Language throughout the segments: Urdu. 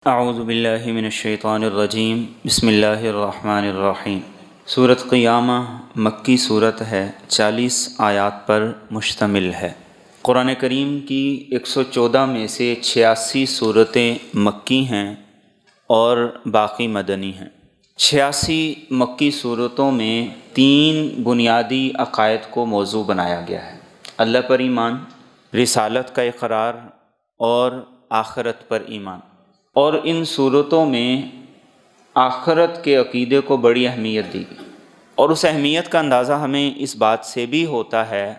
اعوذ باللہ من الشیطان الرجیم بسم اللہ الرحمن الرحیم۔ سورۃ قیامہ مکی صورت ہے، 40 آیات پر مشتمل ہے۔ قرآن کریم کی 114 میں سے 86 صورتیں مکی ہیں اور باقی مدنی ہیں۔ 86 مکی صورتوں میں 3 بنیادی عقائد کو موضوع بنایا گیا ہے: اللہ پر ایمان، رسالت کا اقرار اور آخرت پر ایمان۔ اور ان صورتوں میں آخرت کے عقیدے کو بڑی اہمیت دی گئی، اور اس اہمیت کا اندازہ ہمیں اس بات سے بھی ہوتا ہے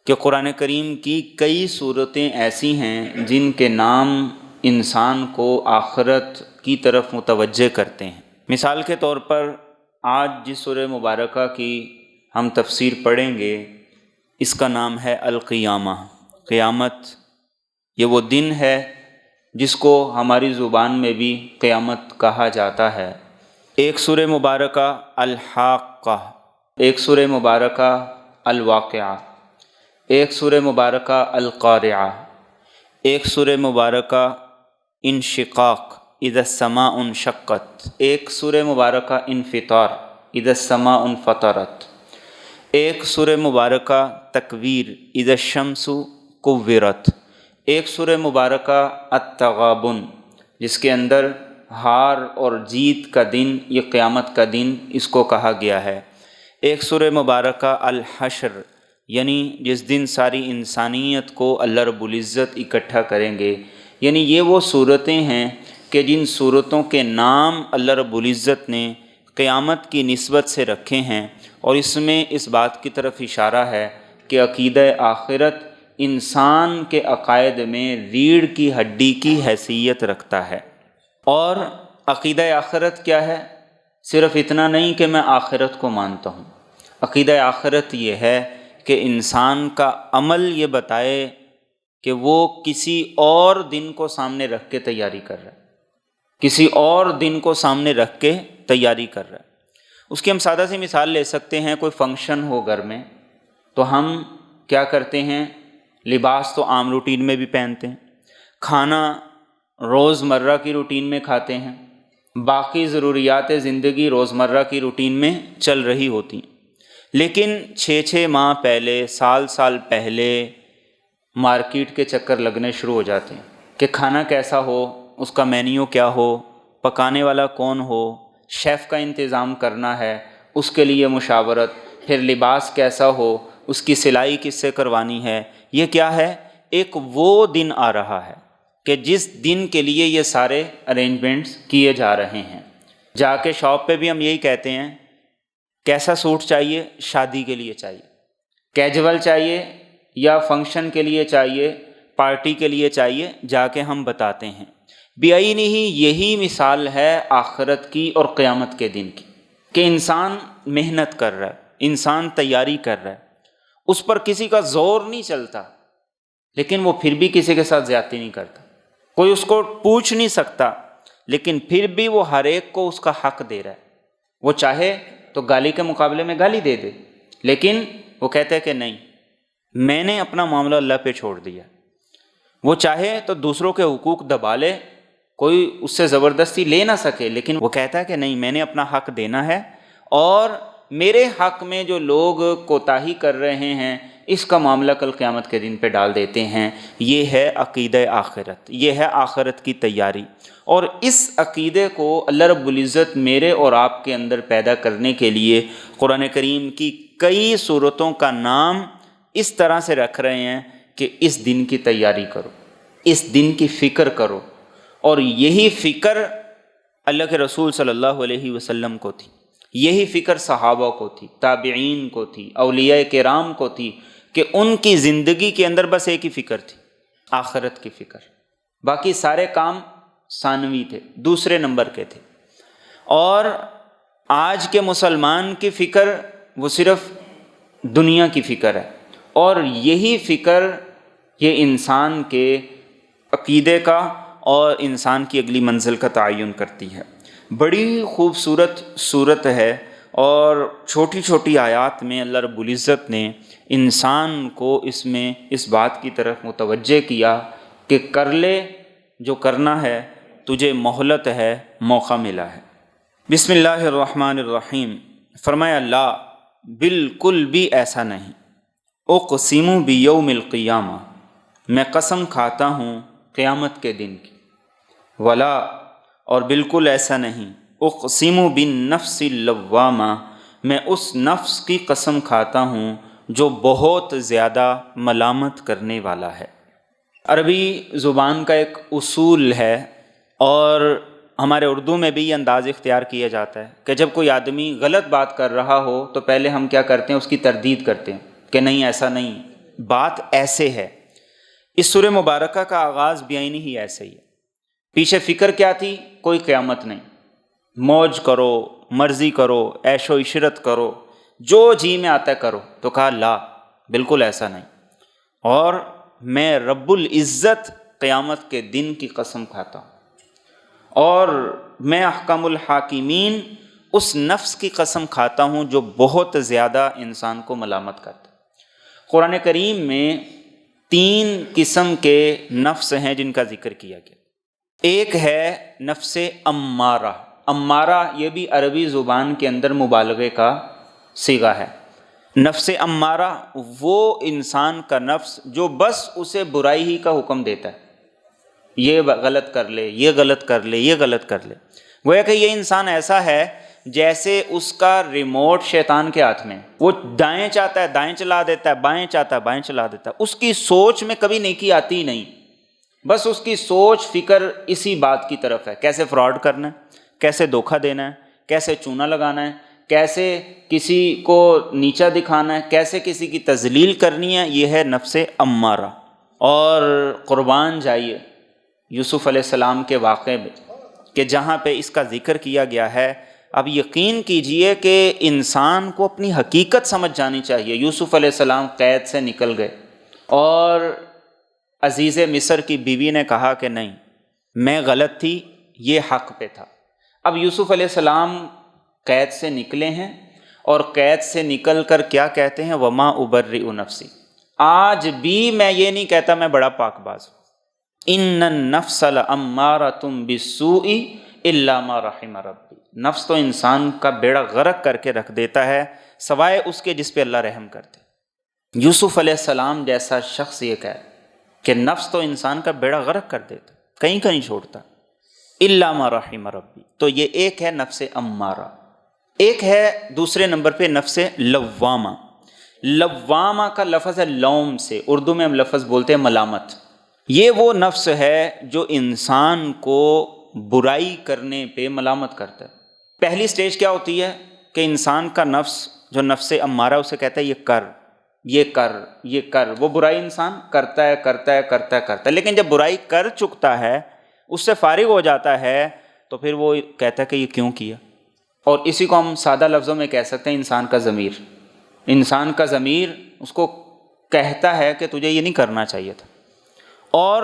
کہ قرآن کریم کی کئی صورتیں ایسی ہیں جن کے نام انسان کو آخرت کی طرف متوجہ کرتے ہیں۔ مثال کے طور پر آج جس سورہ مبارکہ کی ہم تفسیر پڑھیں گے، اس کا نام ہے القیامہ، قیامت۔ یہ وہ دن ہے جس کو ہماری زبان میں بھی قیامت کہا جاتا ہے۔ ایک سورہ مبارکہ الحاقہ، ایک سورہ مبارکہ الواقعہ، ایک سورہ مبارکہ القارعہ، ایک سورہ مبارکہ انشقاق اذا السماء انشقت، ایک سورہ مبارکہ انفطار اذا السماء انفطرت، ایک سورہ مبارکہ تکویر اذا الشمس کورت، ایک سورہ مبارکہ التغابن جس کے اندر ہار اور جیت کا دن، یہ قیامت کا دن اس کو کہا گیا ہے، ایک سورہ مبارکہ الحشر یعنی جس دن ساری انسانیت کو اللہ رب العزت اکٹھا کریں گے۔ یعنی یہ وہ صورتیں ہیں کہ جن صورتوں کے نام اللہ رب العزت نے قیامت کی نسبت سے رکھے ہیں، اور اس میں اس بات کی طرف اشارہ ہے کہ عقیدہ آخرت انسان کے عقائد میں ریڑھ کی ہڈی کی حیثیت رکھتا ہے۔ اور عقیدہ آخرت کیا ہے؟ صرف اتنا نہیں کہ میں آخرت کو مانتا ہوں، عقیدہ آخرت یہ ہے کہ انسان کا عمل یہ بتائے کہ وہ کسی اور دن کو سامنے رکھ کے تیاری کر رہا ہے، کسی اور دن کو سامنے رکھ کے تیاری کر رہا ہے۔ اس کی ہم سادہ سی مثال لے سکتے ہیں، کوئی فنکشن ہو گھر میں تو ہم کیا کرتے ہیں؟ لباس تو عام روٹین میں بھی پہنتے ہیں، کھانا روز مرہ کی روٹین میں کھاتے ہیں، باقی ضروریات زندگی روز مرہ کی روٹین میں چل رہی ہوتی ہیں، لیکن 6 ماہ پہلے، سال پہلے مارکیٹ کے چکر لگنے شروع ہو جاتے ہیں کہ کھانا کیسا ہو، اس کا مینیو کیا ہو، پکانے والا کون ہو، شیف کا انتظام کرنا ہے، اس کے لیے مشاورت، پھر لباس کیسا ہو، اس کی سلائی کس سے کروانی ہے۔ یہ کیا ہے؟ ایک وہ دن آ رہا ہے کہ جس دن کے لیے یہ سارے ارینجمنٹس کیے جا رہے ہیں۔ جا کے شاپ پہ بھی ہم یہی کہتے ہیں، کیسا سوٹ چاہیے؟ شادی کے لیے چاہیے، کیجول چاہیے یا فنکشن کے لیے چاہیے، پارٹی کے لیے چاہیے، جا کے ہم بتاتے ہیں۔ بعینہ ہی یہی مثال ہے آخرت کی اور قیامت کے دن کی، کہ انسان محنت کر رہا ہے، انسان تیاری کر رہا ہے، اس پر کسی کا زور نہیں چلتا، لیکن وہ پھر بھی کسی کے ساتھ زیادتی نہیں کرتا، کوئی اس کو پوچھ نہیں سکتا، لیکن پھر بھی وہ ہر ایک کو اس کا حق دے رہا ہے۔ وہ چاہے تو گالی کے مقابلے میں گالی دے دے، لیکن وہ کہتا ہے کہ نہیں، میں نے اپنا معاملہ اللہ پہ چھوڑ دیا۔ وہ چاہے تو دوسروں کے حقوق دبا لے، کوئی اس سے زبردستی لے نہ سکے، لیکن وہ کہتا ہے کہ نہیں، میں نے اپنا حق دینا ہے، اور میرے حق میں جو لوگ کوتاہی کر رہے ہیں اس کا معاملہ کل قیامت کے دن پہ ڈال دیتے ہیں۔ یہ ہے عقیدہ آخرت، یہ ہے آخرت کی تیاری۔ اور اس عقیدے کو اللہ رب العزت میرے اور آپ کے اندر پیدا کرنے کے لیے قرآن کریم کی کئی صورتوں کا نام اس طرح سے رکھ رہے ہیں کہ اس دن کی تیاری کرو، اس دن کی فکر کرو۔ اور یہی فکر اللہ کے رسول صلی اللہ علیہ وسلم کو تھی، یہی فکر صحابہ کو تھی، تابعین کو تھی، اولیاء کرام کو تھی، کہ ان کی زندگی کے اندر بس ایک ہی فکر تھی، آخرت کی فکر۔ باقی سارے کام ثانوی تھے، دوسرے نمبر کے تھے۔ اور آج کے مسلمان کی فکر وہ صرف دنیا کی فکر ہے، اور یہی فکر یہ انسان کے عقیدے کا اور انسان کی اگلی منزل کا تعین کرتی ہے۔ بڑی خوبصورت صورت ہے، اور چھوٹی چھوٹی آیات میں اللہ رب العزت نے انسان کو اس میں اس بات کی طرف متوجہ کیا کہ کر لے جو کرنا ہے، تجھے مہلت ہے، موقع ملا ہے۔ بسم اللہ الرحمن الرحیم۔ فرمایا لا، بالکل بھی ایسا نہیں، اقسم بیوم القیامہ، میں قسم کھاتا ہوں قیامت کے دن کی، ولا، اور بالکل ایسا نہیں، اقسم بالنفس اللوامہ، میں اس نفس کی قسم کھاتا ہوں جو بہت زیادہ ملامت کرنے والا ہے۔ عربی زبان کا ایک اصول ہے، اور ہمارے اردو میں بھی یہ انداز اختیار کیا جاتا ہے کہ جب کوئی آدمی غلط بات کر رہا ہو تو پہلے ہم کیا کرتے ہیں، اس کی تردید کرتے ہیں کہ نہیں ایسا نہیں، بات ایسے ہے۔ اس سورہ مبارکہ کا آغاز بیانی ہی ایسے ہی ہے۔ پیچھے فکر کیا تھی؟ کوئی قیامت نہیں، موج کرو، مرضی کرو، عیش و عشرت کرو، جو جی میں آتا ہے کرو۔ تو کہا لا، بالکل ایسا نہیں، اور میں رب العزت قیامت کے دن کی قسم کھاتا ہوں، اور میں احکم الحاکمین اس نفس کی قسم کھاتا ہوں جو بہت زیادہ انسان کو ملامت کرتا ہے۔ قرآن کریم میں 3 قسم کے نفس ہیں جن کا ذکر کیا گیا۔ ایک ہے نفس امارہ۔ امارہ یہ بھی عربی زبان کے اندر مبالغے کا صیغہ ہے۔ نفس امارہ وہ انسان کا نفس جو بس اسے برائی ہی کا حکم دیتا ہے، یہ غلط کر لے، یہ غلط کر لے، یہ غلط کر لے۔ گویا کہ یہ انسان ایسا ہے جیسے اس کا ریموٹ شیطان کے ہاتھ میں، وہ دائیں چاہتا ہے دائیں چلا دیتا ہے، بائیں چاہتا ہے بائیں چلا دیتا ہے۔ اس کی سوچ میں کبھی نیکی آتی ہی نہیں، بس اس کی سوچ فکر اسی بات کی طرف ہے، کیسے فراڈ کرنا ہے، کیسے دھوکہ دینا ہے، کیسے چونا لگانا ہے، کیسے کسی کو نیچا دکھانا ہے، کیسے کسی کی تذلیل کرنی ہے۔ یہ ہے نفس امارہ۔ اور قربان جائیے یوسف علیہ السلام کے واقعے میں کہ جہاں پہ اس کا ذکر کیا گیا ہے، اب یقین کیجئے کہ انسان کو اپنی حقیقت سمجھ جانی چاہیے۔ یوسف علیہ السلام قید سے نکل گئے، اور عزیز مصر کی بیوی نے کہا کہ نہیں، میں غلط تھی، یہ حق پہ تھا۔ اب یوسف علیہ السلام قید سے نکلے ہیں، اور قید سے نکل کر کیا کہتے ہیں؟ وما ابرئ نفسی، آج بھی میں یہ نہیں کہتا میں بڑا پاک باز ہوں، ان النفس لامارۃ بالسوء الا ما رحم ربی، نفس تو انسان کا بیڑا غرق کر کے رکھ دیتا ہے سوائے اس کے جس پہ اللہ رحم کرتے۔ یوسف علیہ السلام جیسا شخص یہ کہے کہ نفس تو انسان کا بیڑا غرق کر دیتا، کہیں کا نہیں چھوڑتا، الا ما رحم ربی۔ تو یہ ایک ہے نفس امارہ۔ ایک ہے دوسرے نمبر پہ نفس لوامہ۔ لوامہ کا لفظ ہے لوم سے، اردو میں ہم لفظ بولتے ہیں ملامت۔ یہ وہ نفس ہے جو انسان کو برائی کرنے پہ ملامت کرتا ہے۔ پہلی سٹیج کیا ہوتی ہے کہ انسان کا نفس جو نفس امارہ اسے کہتا ہے یہ کر، یہ کر، یہ کر، وہ برائی انسان کرتا ہے کرتا ہے کرتا ہے کرتا ہے، لیکن جب برائی کر چکتا ہے، اس سے فارغ ہو جاتا ہے، تو پھر وہ کہتا ہے کہ یہ کیوں کیا۔ اور اسی کو ہم سادہ لفظوں میں کہہ سکتے ہیں انسان کا ضمیر۔ انسان کا ضمیر اس کو کہتا ہے کہ تجھے یہ نہیں کرنا چاہیے تھا۔ اور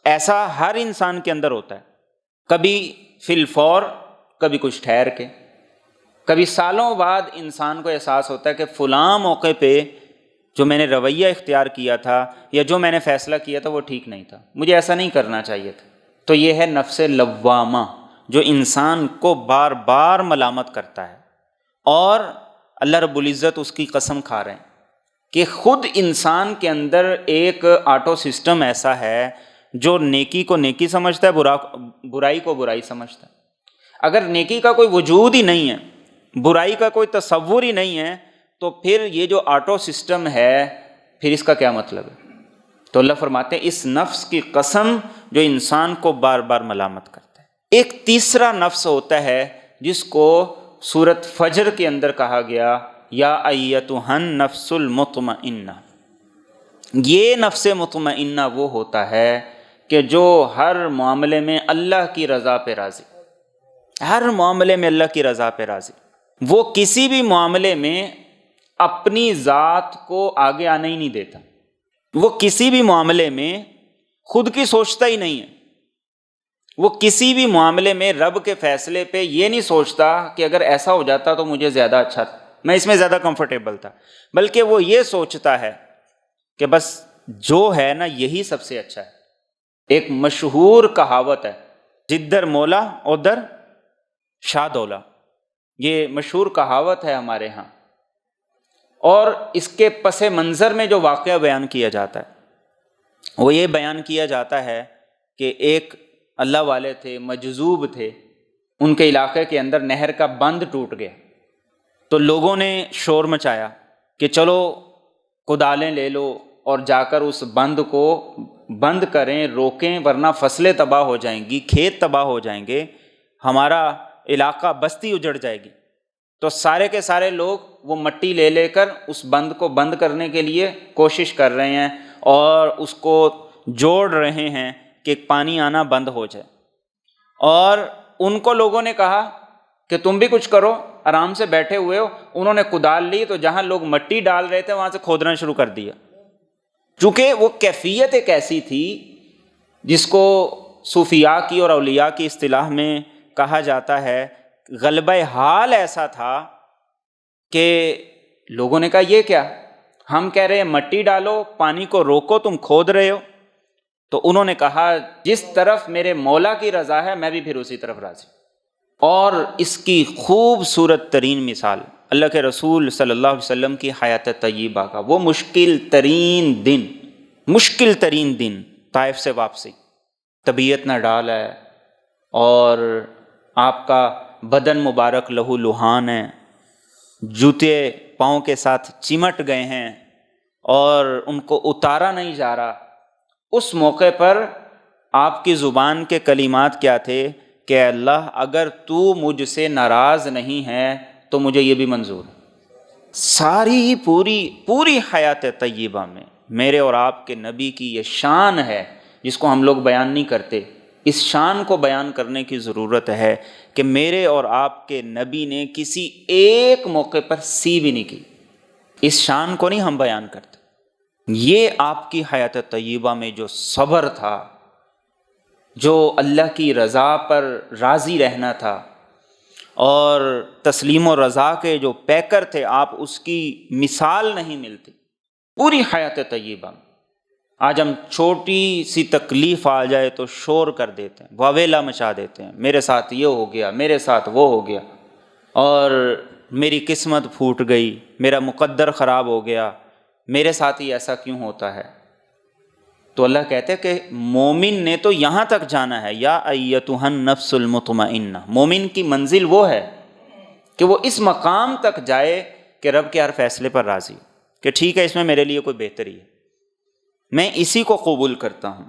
ایسا ہر انسان کے اندر ہوتا ہے، کبھی فی الفور، کبھی کچھ ٹھہر کے، کبھی سالوں بعد انسان کو احساس ہوتا ہے کہ فلاں موقع پہ جو میں نے رویہ اختیار کیا تھا یا جو میں نے فیصلہ کیا تھا وہ ٹھیک نہیں تھا، مجھے ایسا نہیں کرنا چاہیے تھا۔ تو یہ ہے نفس لوامہ جو انسان کو بار بار ملامت کرتا ہے، اور اللہ رب العزت اس کی قسم کھا رہے ہیں کہ خود انسان کے اندر ایک آٹو سسٹم ایسا ہے جو نیکی کو نیکی سمجھتا ہے، برائی کو برائی سمجھتا ہے۔ اگر نیکی کا کوئی وجود ہی نہیں ہے، برائی کا کوئی تصور ہی نہیں ہے، تو پھر یہ جو آٹو سسٹم ہے پھر اس کا کیا مطلب ہے؟ تو اللہ فرماتے ہیں اس نفس کی قسم جو انسان کو بار بار ملامت کرتا ہے۔ ایک تیسرا نفس ہوتا ہے جس کو سورۃ فجر کے اندر کہا گیا یا ایتھا النفس المطمئنہ۔ یہ نفس مطمئنہ وہ ہوتا ہے کہ جو ہر معاملے میں اللہ کی رضا پہ راضی، ہر معاملے میں اللہ کی رضا پہ راضی، وہ کسی بھی معاملے میں اپنی ذات کو آگے آنے ہی نہیں دیتا، وہ کسی بھی معاملے میں خود کی سوچتا ہی نہیں ہے، وہ کسی بھی معاملے میں رب کے فیصلے پہ یہ نہیں سوچتا کہ اگر ایسا ہو جاتا تو مجھے زیادہ اچھا تھا، میں اس میں زیادہ کمفرٹیبل تھا، بلکہ وہ یہ سوچتا ہے کہ بس جو ہے نا یہی سب سے اچھا ہے۔ ایک مشہور کہاوت ہے جدر مولا ادھر شاہ دولا، یہ مشہور کہاوت ہے ہمارے ہاں۔ اور اس کے پس منظر میں جو واقعہ بیان کیا جاتا ہے وہ یہ بیان کیا جاتا ہے کہ ایک اللہ والے تھے، مجذوب تھے، ان کے علاقے کے اندر نہر کا بند ٹوٹ گیا، تو لوگوں نے شور مچایا کہ چلو کدالیں لے لو اور جا کر اس بند کو بند کریں، روکیں، ورنہ فصلیں تباہ ہو جائیں گی، کھیت تباہ ہو جائیں گے، ہمارا علاقہ بستی اجڑ جائے گی۔ تو سارے کے سارے لوگ وہ مٹی لے لے کر اس بند کو بند کرنے کے لیے کوشش کر رہے ہیں اور اس کو جوڑ رہے ہیں کہ پانی آنا بند ہو جائے۔ اور ان کو لوگوں نے کہا کہ تم بھی کچھ کرو، آرام سے بیٹھے ہوئے ہو۔ انہوں نے کدال لی تو جہاں لوگ مٹی ڈال رہے تھے وہاں سے کھودنا شروع کر دیا، چونکہ وہ کیفیت ایک ایسی تھی جس کو صوفیاء کی اور اولیاء کی اصطلاح میں کہا جاتا ہے، غلبہ حال ایسا تھا کہ لوگوں نے کہا یہ کیا، ہم کہہ رہے ہیں مٹی ڈالو، پانی کو روکو، تم کھود رہے ہو۔ تو انہوں نے کہا جس طرف میرے مولا کی رضا ہے میں بھی پھر اسی طرف راضی ہوں۔ اور اس کی خوبصورت ترین مثال اللہ کے رسول صلی اللہ علیہ وسلم کی حیات طیبہ کا وہ مشکل ترین دن طائف سے واپسی، طبیعت نہ ڈال ہے اور آپ کا بدن مبارک لہو لہان ہے، جوتے پاؤں کے ساتھ چمٹ گئے ہیں اور ان کو اتارا نہیں جا رہا۔ اس موقع پر آپ کی زبان کے کلمات کیا تھے کہ اللہ اگر تو مجھ سے ناراض نہیں ہے تو مجھے یہ بھی منظور ہے۔ ساری پوری حیات طیبہ میں میرے اور آپ کے نبی کی یہ شان ہے جس کو ہم لوگ بیان نہیں کرتے۔ اس شان کو بیان کرنے کی ضرورت ہے کہ میرے اور آپ کے نبی نے کسی ایک موقع پر سی بھی نہیں کی۔ اس شان کو نہیں ہم بیان کرتے۔ یہ آپ کی حیات طیبہ میں جو صبر تھا، جو اللہ کی رضا پر راضی رہنا تھا اور تسلیم و رضا کے جو پیکر تھے، آپ اس کی مثال نہیں ملتی پوری حیات طیبہ میں۔ آج ہم چھوٹی سی تکلیف آ جائے تو شور کر دیتے ہیں، واویلا مچا دیتے ہیں، میرے ساتھ یہ ہو گیا، میرے ساتھ وہ ہو گیا، اور میری قسمت پھوٹ گئی، میرا مقدر خراب ہو گیا، میرے ساتھ ہی ایسا کیوں ہوتا ہے۔ تو اللہ کہتے ہیں کہ مومن نے تو یہاں تک جانا ہے، یا ایتھا النفس المطمئنہ، مومن کی منزل وہ ہے کہ وہ اس مقام تک جائے کہ رب کے ہر فیصلے پر راضی، کہ ٹھیک ہے اس میں میرے لیے کوئی بہتری ہے، میں اسی کو قبول کرتا ہوں۔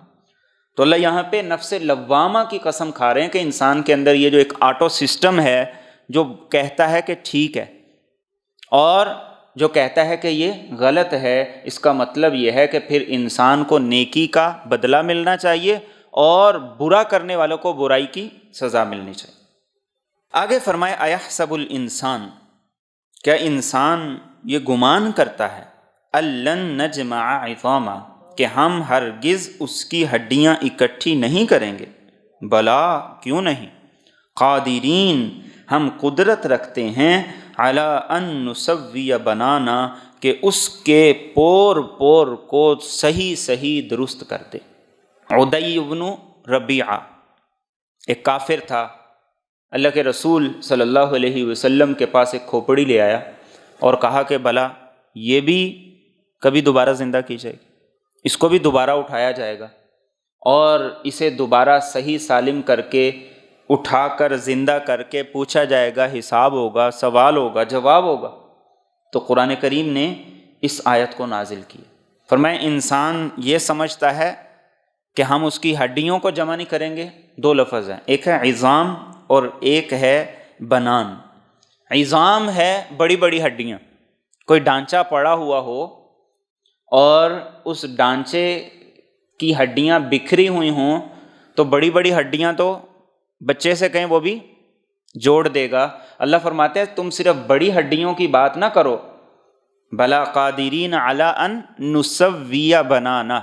تو اللہ یہاں پہ نفس لوامہ کی قسم کھا رہے ہیں کہ انسان کے اندر یہ جو ایک آٹو سسٹم ہے جو کہتا ہے کہ ٹھیک ہے اور جو کہتا ہے کہ یہ غلط ہے، اس کا مطلب یہ ہے کہ پھر انسان کو نیکی کا بدلہ ملنا چاہیے اور برا کرنے والوں کو برائی کی سزا ملنی چاہیے۔ آگے فرمائے ایحسب الانسان، کیا انسان یہ گمان کرتا ہے الن نجمع عظامہ، کہ ہم ہرگز اس کی ہڈیاں اکٹھی نہیں کریں گے؟ بلا، کیوں نہیں، قادرین، ہم قدرت رکھتے ہیں علی ان نسوی بنانا، کہ اس کے پور کو صحیح درست کر دے۔ عدی بن ربیعہ ایک کافر تھا، اللہ کے رسول صلی اللہ علیہ وسلم کے پاس ایک کھوپڑی لے آیا اور کہا کہ بھلا یہ بھی کبھی دوبارہ زندہ کی جائے گی، اس کو بھی دوبارہ اٹھایا جائے گا اور اسے دوبارہ صحیح سالم کر کے اٹھا کر زندہ کر کے پوچھا جائے گا، حساب ہوگا، سوال ہوگا، جواب ہوگا۔ تو قرآن کریم نے اس آیت کو نازل کیا، فرمایا انسان یہ سمجھتا ہے کہ ہم اس کی ہڈیوں کو جمع نہیں کریں گے۔ دو لفظ ہیں، ایک ہے عظام اور ایک ہے بنان۔ عظام ہے بڑی بڑی ہڈیاں، کوئی ڈھانچہ پڑا ہوا ہو اور اس ڈھانچے کی ہڈیاں بکھری ہوئی ہوں تو بڑی بڑی ہڈیاں تو بچے سے کہیں وہ بھی جوڑ دے گا۔ اللہ فرماتے ہیں تم صرف بڑی ہڈیوں کی بات نہ کرو، بلا قادرین علی ان نسوی بنانا،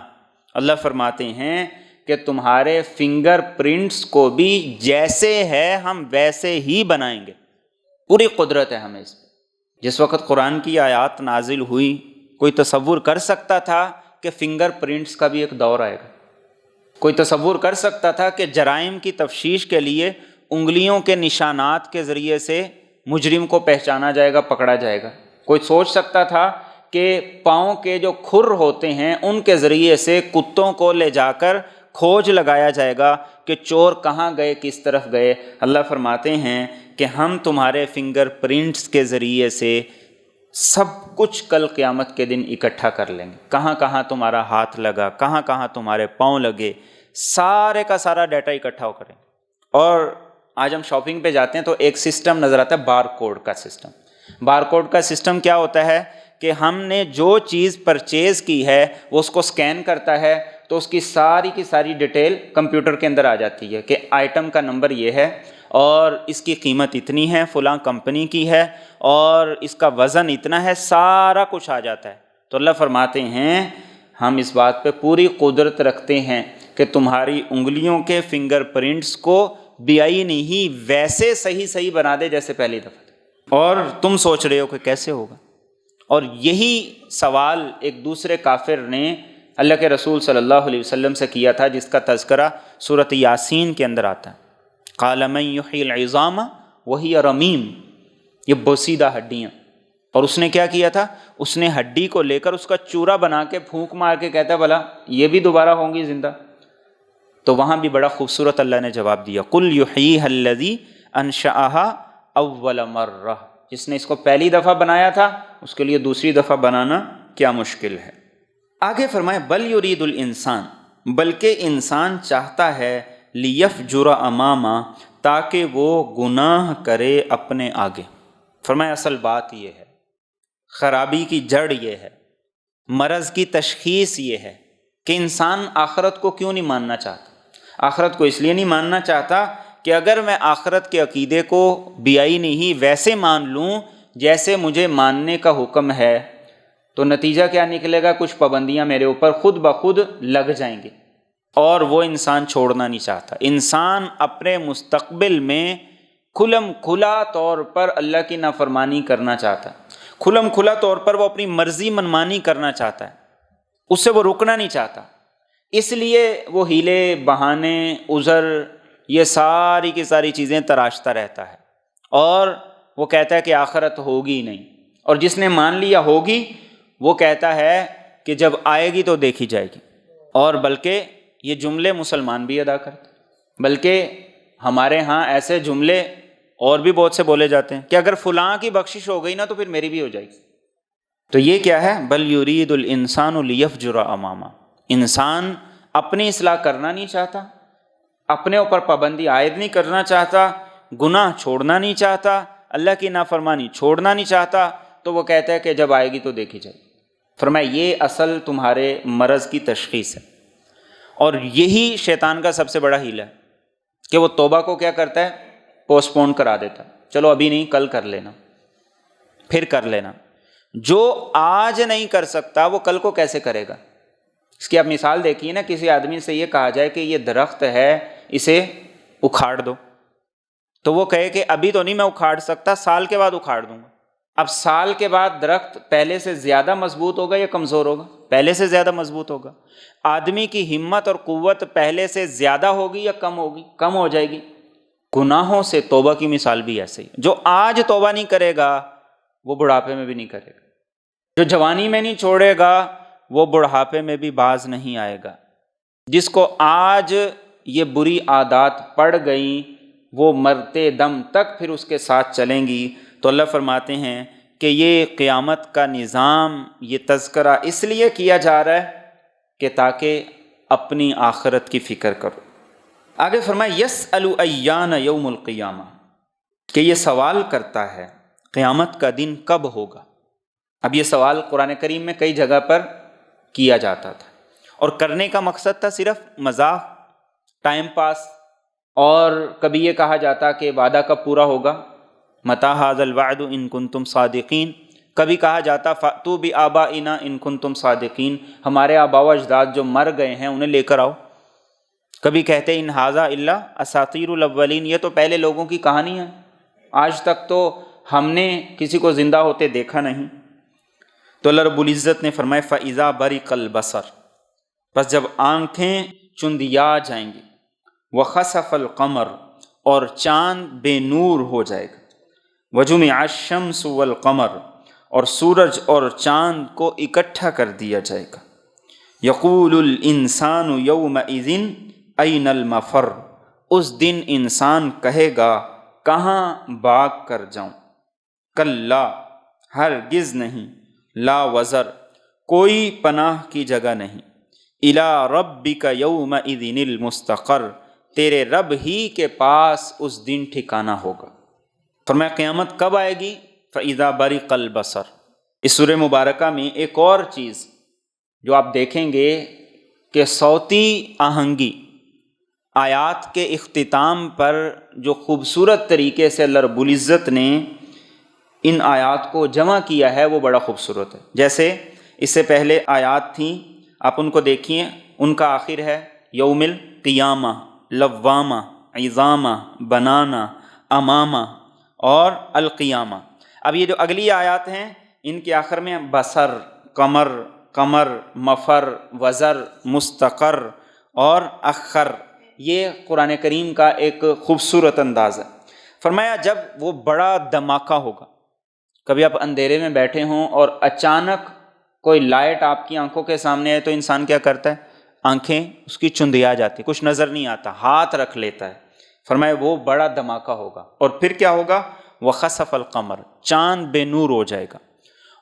اللہ فرماتے ہیں کہ تمہارے فنگر پرنٹس کو بھی جیسے ہے ہم ویسے ہی بنائیں گے۔ پوری قدرت ہے ہمیں اس پہ۔ جس وقت قرآن کی آیات نازل ہوئی، کوئی تصور کر سکتا تھا کہ فنگر پرنٹس کا بھی ایک دور آئے گا؟ کوئی تصور کر سکتا تھا کہ جرائم کی تفشیش کے لیے انگلیوں کے نشانات کے ذریعے سے مجرم کو پہچانا جائے گا، پکڑا جائے گا؟ کوئی سوچ سکتا تھا کہ پاؤں کے جو کھر ہوتے ہیں ان کے ذریعے سے کتوں کو لے جا کر کھوج لگایا جائے گا کہ چور کہاں گئے، کس طرف گئے؟ اللہ فرماتے ہیں کہ ہم تمہارے فنگر پرنٹس کے ذریعے سے سب کچھ کل قیامت کے دن اکٹھا کر لیں گے، کہاں کہاں تمہارا ہاتھ لگا، کہاں کہاں تمہارے پاؤں لگے، سارے کا سارا ڈیٹا اکٹھا کریں۔ اور آج ہم شاپنگ پہ جاتے ہیں تو ایک سسٹم نظر آتا ہے، بار کوڈ کا سسٹم۔ بار کوڈ کا سسٹم کیا ہوتا ہے کہ ہم نے جو چیز پرچیز کی ہے وہ اس کو سکین کرتا ہے تو اس کی ساری ڈیٹیل کمپیوٹر کے اندر آ جاتی ہے کہ آئٹم کا نمبر یہ ہے اور اس کی قیمت اتنی ہے، فلاں کمپنی کی ہے، اور اس کا وزن اتنا ہے، سارا کچھ آ جاتا ہے۔ تو اللہ فرماتے ہیں ہم اس بات پہ پوری قدرت رکھتے ہیں کہ تمہاری انگلیوں کے فنگر پرنٹس کو بعین ہی ویسے صحیح بنا دے جیسے پہلی دفعہ تھا، اور تم سوچ رہے ہو کہ کیسے ہوگا۔ اور یہی سوال ایک دوسرے کافر نے اللہ کے رسول صلی اللہ علیہ وسلم سے کیا تھا، جس کا تذکرہ سورۃ یاسین کے اندر آتا ہے۔ قال من یحیی العظام وہی رمیم، یہ بوسیدہ ہڈیاں۔ اور اس نے کیا کیا تھا؟ اس نے ہڈی کو لے کر اس کا چورا بنا کے پھونک مار کے کہتا ہے بھلا یہ بھی دوبارہ ہوں گی زندہ؟ تو وہاں بھی بڑا خوبصورت اللہ نے جواب دیا، قل یحییھا الذی انشأھا اول مرہ، جس نے اس کو پہلی دفعہ بنایا تھا اس کے لیے دوسری دفعہ بنانا کیا مشکل ہے۔ آگے فرمائے بل یرید الانسان، بلکہ انسان چاہتا ہے، لیفجر امامہ، تاکہ وہ گناہ کرے اپنے آگے۔ فرمایا اصل بات یہ ہے، خرابی کی جڑ یہ ہے، مرض کی تشخیص یہ ہے کہ انسان آخرت کو کیوں نہیں ماننا چاہتا۔ آخرت کو اس لیے نہیں ماننا چاہتا کہ اگر میں آخرت کے عقیدے کو بعین ہی ویسے مان لوں جیسے مجھے ماننے کا حکم ہے تو نتیجہ کیا نکلے گا؟ کچھ پابندیاں میرے اوپر خود بخود لگ جائیں گی، اور وہ انسان چھوڑنا نہیں چاہتا۔ انسان اپنے مستقبل میں کھلم کھلا طور پر اللہ کی نافرمانی کرنا چاہتا ہے، کھلم کھلا طور پر وہ اپنی مرضی منمانی کرنا چاہتا ہے، اس سے وہ رکنا نہیں چاہتا۔ اس لیے وہ ہیلے، بہانے، عذر، یہ ساری کی ساری چیزیں تراشتا رہتا ہے، اور وہ کہتا ہے کہ آخرت ہوگی نہیں، اور جس نے مان لیا ہوگی وہ کہتا ہے کہ جب آئے گی تو دیکھی جائے گی۔ اور بلکہ یہ جملے مسلمان بھی ادا کرتے، بلکہ ہمارے ہاں ایسے جملے اور بھی بہت سے بولے جاتے ہیں کہ اگر فلاں کی بخشش ہو گئی نا تو پھر میری بھی ہو جائے گی۔ تو یہ کیا ہے؟ بل یرید الانسان لیفجر امامہ، انسان اپنی اصلاح کرنا نہیں چاہتا، اپنے اوپر پابندی عائد نہیں کرنا چاہتا، گناہ چھوڑنا نہیں چاہتا، اللہ کی نافرمانی چھوڑنا نہیں چاہتا، تو وہ کہتا ہے کہ جب آئے گی تو دیکھی جائے گی۔ فرمایا یہ اصل تمہارے مرض کی تشخیص ہے، اور یہی شیطان کا سب سے بڑا ہیلہ ہے کہ وہ توبہ کو کیا کرتا ہے؟ پوسٹ پون کرا دیتا، چلو ابھی نہیں، کل کر لینا، پھر کر لینا۔ جو آج نہیں کر سکتا وہ کل کو کیسے کرے گا؟ اس کی آپ مثال دیکھیے نا، کسی آدمی سے یہ کہا جائے کہ یہ درخت ہے اسے اکھاڑ دو، تو وہ کہے کہ ابھی تو نہیں میں اکھاڑ سکتا، سال کے بعد اکھاڑ دوں گا۔ اب سال کے بعد درخت پہلے سے زیادہ مضبوط ہوگا یا کمزور ہوگا؟ پہلے سے زیادہ مضبوط ہوگا۔ آدمی کی ہمت اور قوت پہلے سے زیادہ ہوگی یا کم ہوگی؟ کم ہو جائے گی۔ گناہوں سے توبہ کی مثال بھی ایسے ہی، جو آج توبہ نہیں کرے گا وہ بڑھاپے میں بھی نہیں کرے گا، جو جوانی میں نہیں چھوڑے گا وہ بڑھاپے میں بھی باز نہیں آئے گا۔ جس کو آج یہ بری عادات پڑ گئیں وہ مرتے دم تک پھر اس کے ساتھ چلیں گی۔ تو اللہ فرماتے ہیں کہ یہ قیامت کا نظام، یہ تذکرہ اس لیے کیا جا رہا ہے کہ تاکہ اپنی آخرت کی فکر کرو۔ آگے فرمایا یسأل ایان یوم القیامہ، کہ یہ سوال کرتا ہے قیامت کا دن کب ہوگا۔ اب یہ سوال قرآن کریم میں کئی جگہ پر کیا جاتا تھا، اور کرنے کا مقصد تھا صرف مزاح، ٹائم پاس، اور کبھی یہ کہا جاتا کہ وعدہ کب پورا ہوگا، متی ھذا الوعد ان کنتم صادقین، کبھی کہا جاتا فأتوا بآبائنا ان کنتم صادقین، ہمارے آباء و اجداد جو مر گئے ہیں انہیں لے کر آؤ۔ کبھی کہتے ان ھذا الا اساطیر الاولین، یہ تو پہلے لوگوں کی کہانی ہے، آج تک تو ہم نے کسی کو زندہ ہوتے دیکھا نہیں۔ تو اللہ رب العزت نے فرمایا فَإِذَا بَرِقَ الْبَصَرُ، بس جب آنکھیں چندیا جائیں گے، وخسف القمر اور چاند بے نور ہو جائے گا، وجمع الشمس والقمر اور سورج اور چاند کو اکٹھا کر دیا جائے گا، یقول الانسان یومئذ این المفر، اس دن انسان کہے گا کہاں بھاگ کر جاؤں، کلا ہرگز نہیں، لا وزر کوئی پناہ کی جگہ نہیں، الی ربک یومئذ المستقر، تیرے رب ہی کے پاس اس دن ٹھکانہ ہوگا۔ فرمایا قیامت کب آئے گی؟ فَإِذَا بَرِقَ الْبَصَرُ۔ اس سورہ مبارکہ میں ایک اور چیز جو آپ دیکھیں گے کہ صوتی آہنگی، آیات کے اختتام پر جو خوبصورت طریقے سے اللہ رب العزت نے ان آیات کو جمع کیا ہے وہ بڑا خوبصورت ہے۔ جیسے اس سے پہلے آیات تھیں، آپ ان کو دیکھیے، ان کا آخر ہے یوم القیامہ، لوامہ، عظامہ، بنانا، امامہ اور القیامہ۔ اب یہ جو اگلی آیات ہیں ان کے آخر میں بصر، قمر، قمر، مفر، وزر، مستقر اور اخر، یہ قرآن کریم کا ایک خوبصورت انداز ہے۔ فرمایا جب وہ بڑا دھماکہ ہوگا، کبھی آپ اندھیرے میں بیٹھے ہوں اور اچانک کوئی لائٹ آپ کی آنکھوں کے سامنے ہے تو انسان کیا کرتا ہے؟ آنکھیں اس کی چندیا جاتی، کچھ نظر نہیں آتا، ہاتھ رکھ لیتا ہے۔ فرمایا وہ بڑا دھماکہ ہوگا، اور پھر کیا ہوگا؟ وخسف القمر، چاند بے نور ہو جائے گا،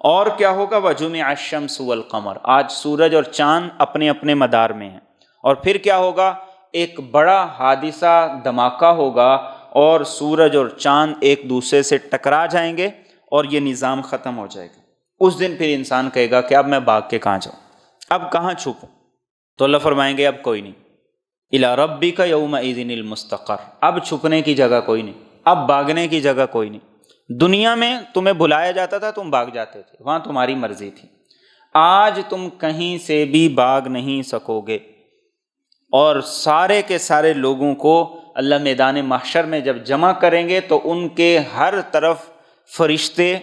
اور کیا ہوگا؟ وجمع الشمس والقمر، آج سورج اور چاند اپنے اپنے مدار میں ہیں، اور پھر کیا ہوگا؟ ایک بڑا حادثہ، دھماکہ ہوگا اور سورج اور چاند ایک دوسرے سے ٹکرا جائیں گے اور یہ نظام ختم ہو جائے گا۔ اس دن پھر انسان کہے گا کہ اب میں بھاگ کے کہاں جاؤں، اب کہاں چھپوں؟ تو اللہ فرمائیں گے اب کوئی نہیں، الی ربک یومئذ المستقر، اب چھپنے کی جگہ کوئی نہیں، اب بھاگنے کی جگہ کوئی نہیں۔ دنیا میں تمہیں بلایا جاتا تھا، تم بھاگ جاتے تھے، وہاں تمہاری مرضی تھی، آج تم کہیں سے بھی بھاگ نہیں سکو گے، اور سارے کے سارے لوگوں کو اللہ میدان محشر میں جب جمع کریں گے تو ان کے ہر طرف فرشتے،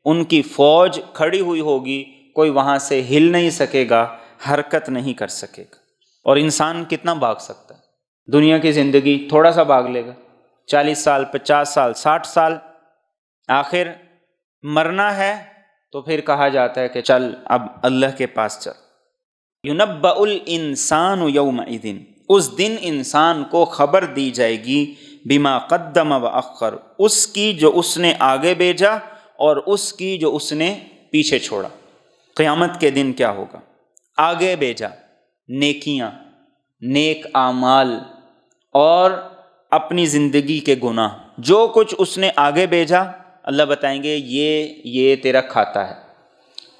ان کی فوج کھڑی ہوئی ہوگی، کوئی وہاں سے ہل نہیں سکے گا، حرکت نہیں کر سکے گا۔ اور انسان کتنا بھاگ سکتا ہے؟ دنیا کی زندگی تھوڑا سا بھاگ لے گا، 40 سال، 50 سال، 60 سال، آخر مرنا ہے تو پھر کہا جاتا ہے کہ چل اب اللہ کے پاس چل۔ یُنَبَّأُ الْإِنسَانُ یومئذ، اس دن انسان کو خبر دی جائے گی بما قدم وأخر، اس کی جو اس نے آگے بھیجا اور اس کی جو اس نے پیچھے چھوڑا۔ قیامت کے دن کیا ہوگا؟ آگے بھیجا نیکیاں، نیک اعمال اور اپنی زندگی کے گناہ، جو کچھ اس نے آگے بھیجا اللہ بتائیں گے یہ تیرا کھاتا ہے،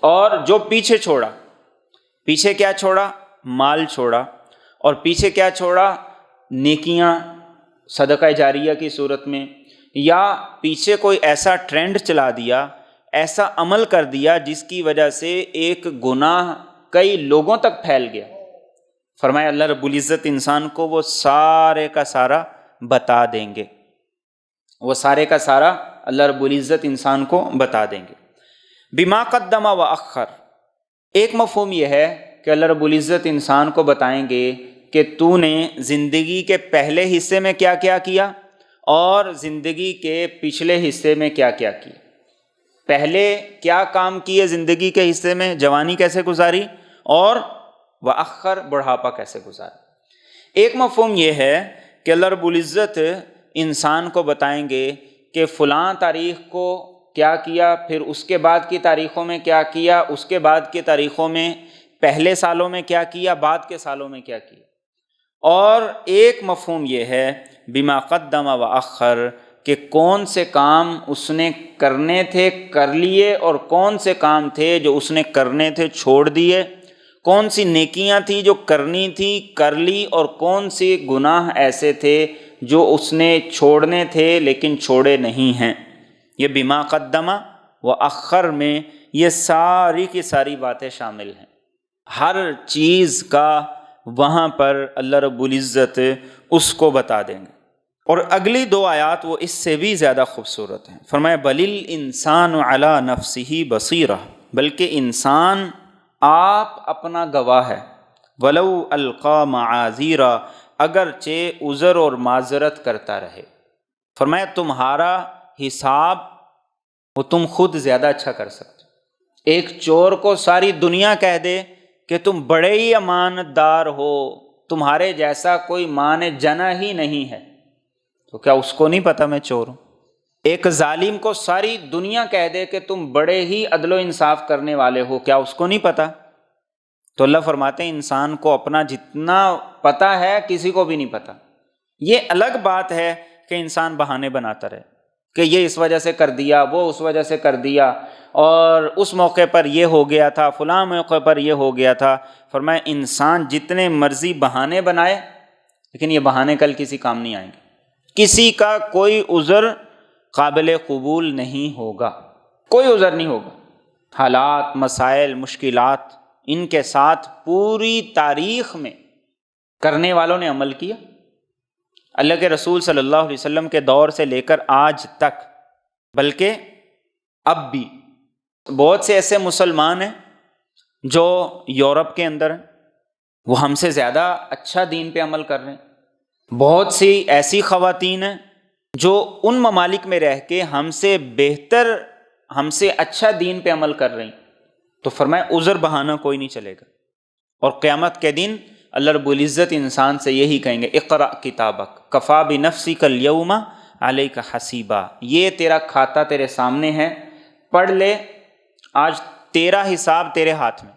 اور جو پیچھے چھوڑا، پیچھے کیا چھوڑا؟ مال چھوڑا، اور پیچھے کیا چھوڑا؟ نیکیاں صدقہ جاریہ کی صورت میں، یا پیچھے کوئی ایسا ٹرینڈ چلا دیا، ایسا عمل کر دیا جس کی وجہ سے ایک گناہ کئی لوگوں تک پھیل گیا۔ فرمایا اللہ رب العزت انسان کو وہ سارے کا سارا بتا دیں گے، وہ سارے کا سارا اللہ رب العزت انسان کو بتا دیں گے۔ بما قدم وأخر، ایک مفہوم یہ ہے کہ اللہ رب العزت انسان کو بتائیں گے کہ تو نے زندگی کے پہلے حصے میں کیا کیا کیا اور زندگی کے پچھلے حصے میں کیا کیا کیا، پہلے کیا کام کیے زندگی کے حصے میں، جوانی کیسے گزاری، اور وأخر بڑھاپا کیسے گزارا۔ ایک مفہوم یہ ہے کہ اللہ رب العزت انسان کو بتائیں گے کہ فلاں تاریخ کو کیا کیا، پھر اس کے بعد کی تاریخوں میں کیا کیا، اس کے بعد کی تاریخوں میں پہلے سالوں میں کیا کیا، بعد کے سالوں میں کیا کیا۔ اور ایک مفہوم یہ ہے بما قدم وأخر، کہ کون سے کام اس نے کرنے تھے کر لیے، اور کون سے کام تھے جو اس نے کرنے تھے چھوڑ دیے، کون سی نیکیاں تھی جو کرنی تھی کر لی، اور کون سی گناہ ایسے تھے جو اس نے چھوڑنے تھے لیکن چھوڑے نہیں ہیں۔ یہ بما قدم وأخر میں یہ ساری کی ساری باتیں شامل ہیں، ہر چیز کا وہاں پر اللہ رب العزت اس کو بتا دیں گے۔ اور اگلی دو آیات وہ اس سے بھی زیادہ خوبصورت ہیں۔ فرمایا بل الانسان علی نفسہ بصیرہ، بلکہ انسان آپ اپنا گواہ ہے، ولو القا معاذیرا، اگرچہ عذر اور معذرت کرتا رہے۔ فرمایا تمہارا حساب وہ تم خود زیادہ اچھا کر سکتے۔ ایک چور کو ساری دنیا کہہ دے کہ تم بڑے ہی امانت دار ہو، تمہارے جیسا کوئی مان جنا ہی نہیں ہے، تو کیا اس کو نہیں پتا میں چور ہوں؟ ایک ظالم کو ساری دنیا کہہ دے کہ تم بڑے ہی عدل و انصاف کرنے والے ہو، کیا اس کو نہیں پتا؟ تو اللہ فرماتے ہیں انسان کو اپنا جتنا پتا ہے کسی کو بھی نہیں پتا۔ یہ الگ بات ہے کہ انسان بہانے بناتا رہے کہ یہ اس وجہ سے کر دیا، وہ اس وجہ سے کر دیا، اور اس موقع پر یہ ہو گیا تھا، فلاں موقع پر یہ ہو گیا تھا۔ فرمایا انسان جتنے مرضی بہانے بنائے لیکن یہ بہانے کل کسی کام نہیں آئیں گے۔ کسی کا کوئی عذر قابل قبول نہیں ہوگا، کوئی عذر نہیں ہوگا۔ حالات، مسائل، مشکلات، ان کے ساتھ پوری تاریخ میں کرنے والوں نے عمل کیا۔ اللہ کے رسول صلی اللہ علیہ وسلم کے دور سے لے کر آج تک، بلکہ اب بھی بہت سے ایسے مسلمان ہیں جو یورپ کے اندر ہیں، وہ ہم سے زیادہ اچھا دین پہ عمل کر رہے ہیں۔ بہت سی ایسی خواتین ہیں جو ان ممالک میں رہ کے ہم سے بہتر، ہم سے اچھا دین پہ عمل کر رہی ہیں۔ تو فرمایا عذر بہانہ کوئی نہیں چلے گا، اور قیامت کے دن اللہ رب العزت انسان سے یہی کہیں گے اقرأ کتابک کفا بنفسک اليوم علیک حسیبا، یہ تیرا کھاتا تیرے سامنے ہے، پڑھ لے، آج تیرا حساب تیرے ہاتھ میں،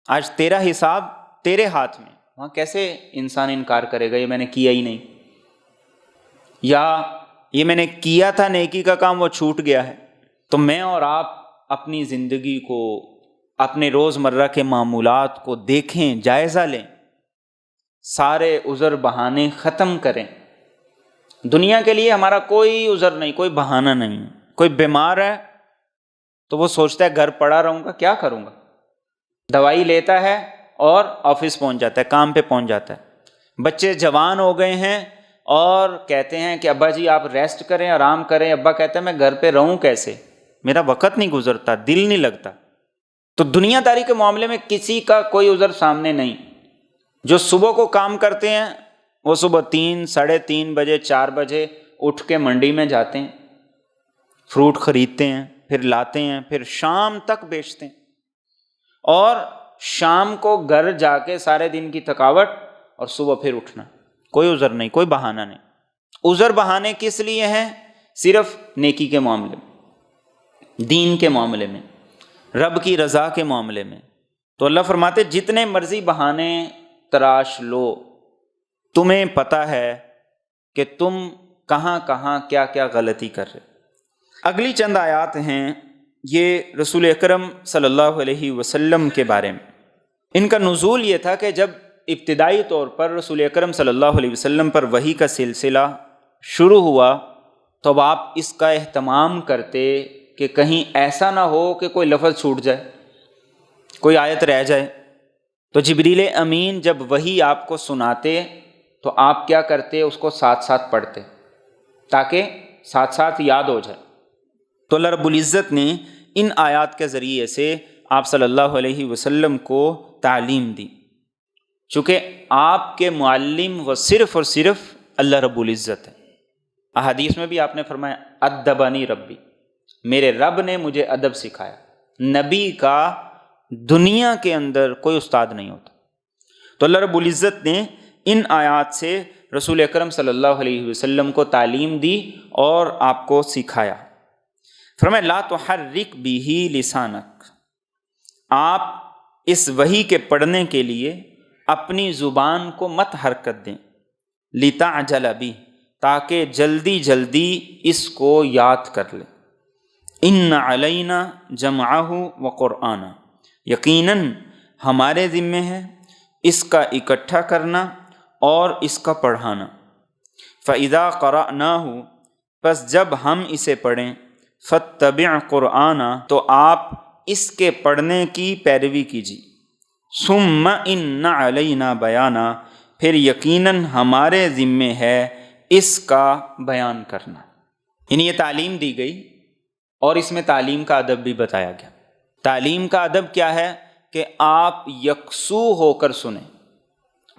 آج تیرا حساب تیرے ہاتھ میں۔ وہاں کیسے انسان انکار کرے گا یہ میں نے کیا ہی نہیں، یا یہ میں نے کیا تھا نیکی کا کام وہ چھوٹ گیا ہے۔ تو میں اور آپ اپنی زندگی کو، اپنے روزمرہ کے معمولات کو دیکھیں، جائزہ لیں، سارے عذر بہانے ختم کریں۔ دنیا کے لیے ہمارا کوئی عذر نہیں، کوئی بہانہ نہیں۔ کوئی بیمار ہے تو وہ سوچتا ہے گھر پڑا رہوں گا، کیا کروں گا، دوائی لیتا ہے اور آفس پہنچ جاتا ہے، کام پہ پہنچ جاتا ہے۔ بچے جوان ہو گئے ہیں اور کہتے ہیں کہ ابا جی آپ ریسٹ کریں، آرام کریں۔ ابا کہتا ہے میں گھر پہ رہوں کیسے، میرا وقت نہیں گزرتا، دل نہیں لگتا۔ تو دنیا داری کے معاملے میں کسی کا کوئی عذر سامنے نہیں۔ جو صبح کو کام کرتے ہیں وہ صبح 3، 3:30 بجے، 4 بجے اٹھ کے منڈی میں جاتے ہیں، فروٹ خریدتے ہیں، پھر لاتے ہیں، پھر شام تک بیچتے ہیں، اور شام کو گھر جا کے سارے دن کی تھکاوٹ اور صبح پھر اٹھنا۔ کوئی عذر نہیں، کوئی بہانہ نہیں۔ عذر بہانے کس لیے ہیں؟ صرف نیکی کے معاملے میں، دین کے معاملے میں، رب کی رضا کے معاملے میں۔ تو اللہ فرماتے جتنے مرضی بہانے تراش لو، تمہیں پتہ ہے کہ تم کہاں کہاں کیا کیا غلطی کر رہے۔ اگلی چند آیات ہیں یہ رسول اکرم صلی اللہ علیہ وسلم کے بارے میں۔ ان کا نزول یہ تھا کہ جب ابتدائی طور پر رسول اکرم صلی اللہ علیہ وسلم پر وحی کا سلسلہ شروع ہوا تو اب آپ اس کا اہتمام کرتے کہ کہیں ایسا نہ ہو کہ کوئی لفظ چھوٹ جائے، کوئی آیت رہ جائے۔ تو جبریل امین جب وحی آپ کو سناتے تو آپ کیا کرتے، اس کو ساتھ ساتھ پڑھتے تاکہ ساتھ ساتھ یاد ہو جائے۔ تو اللہ رب العزت نے ان آیات کے ذریعے سے آپ صلی اللہ علیہ وسلم کو تعلیم دی، چونکہ آپ کے معلم وہ صرف اور صرف اللہ رب العزت ہے۔ احادیث میں بھی آپ نے فرمایا ادبنی ربی، میرے رب نے مجھے ادب سکھایا۔ نبی کا دنیا کے اندر کوئی استاد نہیں ہوتا۔ تو اللہ رب العزت نے ان آیات سے رسول اکرم صلی اللہ علیہ وسلم کو تعلیم دی اور آپ کو سکھایا۔ فرمایا لا تحرک بہ لسانک، آپ اس وحی کے پڑھنے کے لیے اپنی زبان کو مت حرکت دیں، لتعجل بہ، تاکہ جلدی جلدی اس کو یاد کر لیں۔ ان علینا جمعہ وقرآنہ، یقیناً ہمارے ذمے ہے اس کا اکٹھا کرنا اور اس کا پڑھانا۔ فَإِذَا قَرَأْنَاهُ، پس جب ہم اسے پڑھیں، فَاتَّبِعْ قُرْآنَ، تو آپ اس کے پڑھنے کی پیروی کیجیے۔ ثُمَّ إِنَّ عَلَيْنَا بَيَانًا، پھر یقیناً ہمارے ذمے ہے اس کا بیان کرنا۔ یعنی یہ تعلیم دی گئی اور اس میں تعلیم کا ادب بھی بتایا گیا۔ تعلیم کا ادب کیا ہے کہ آپ یکسو ہو کر سنیں،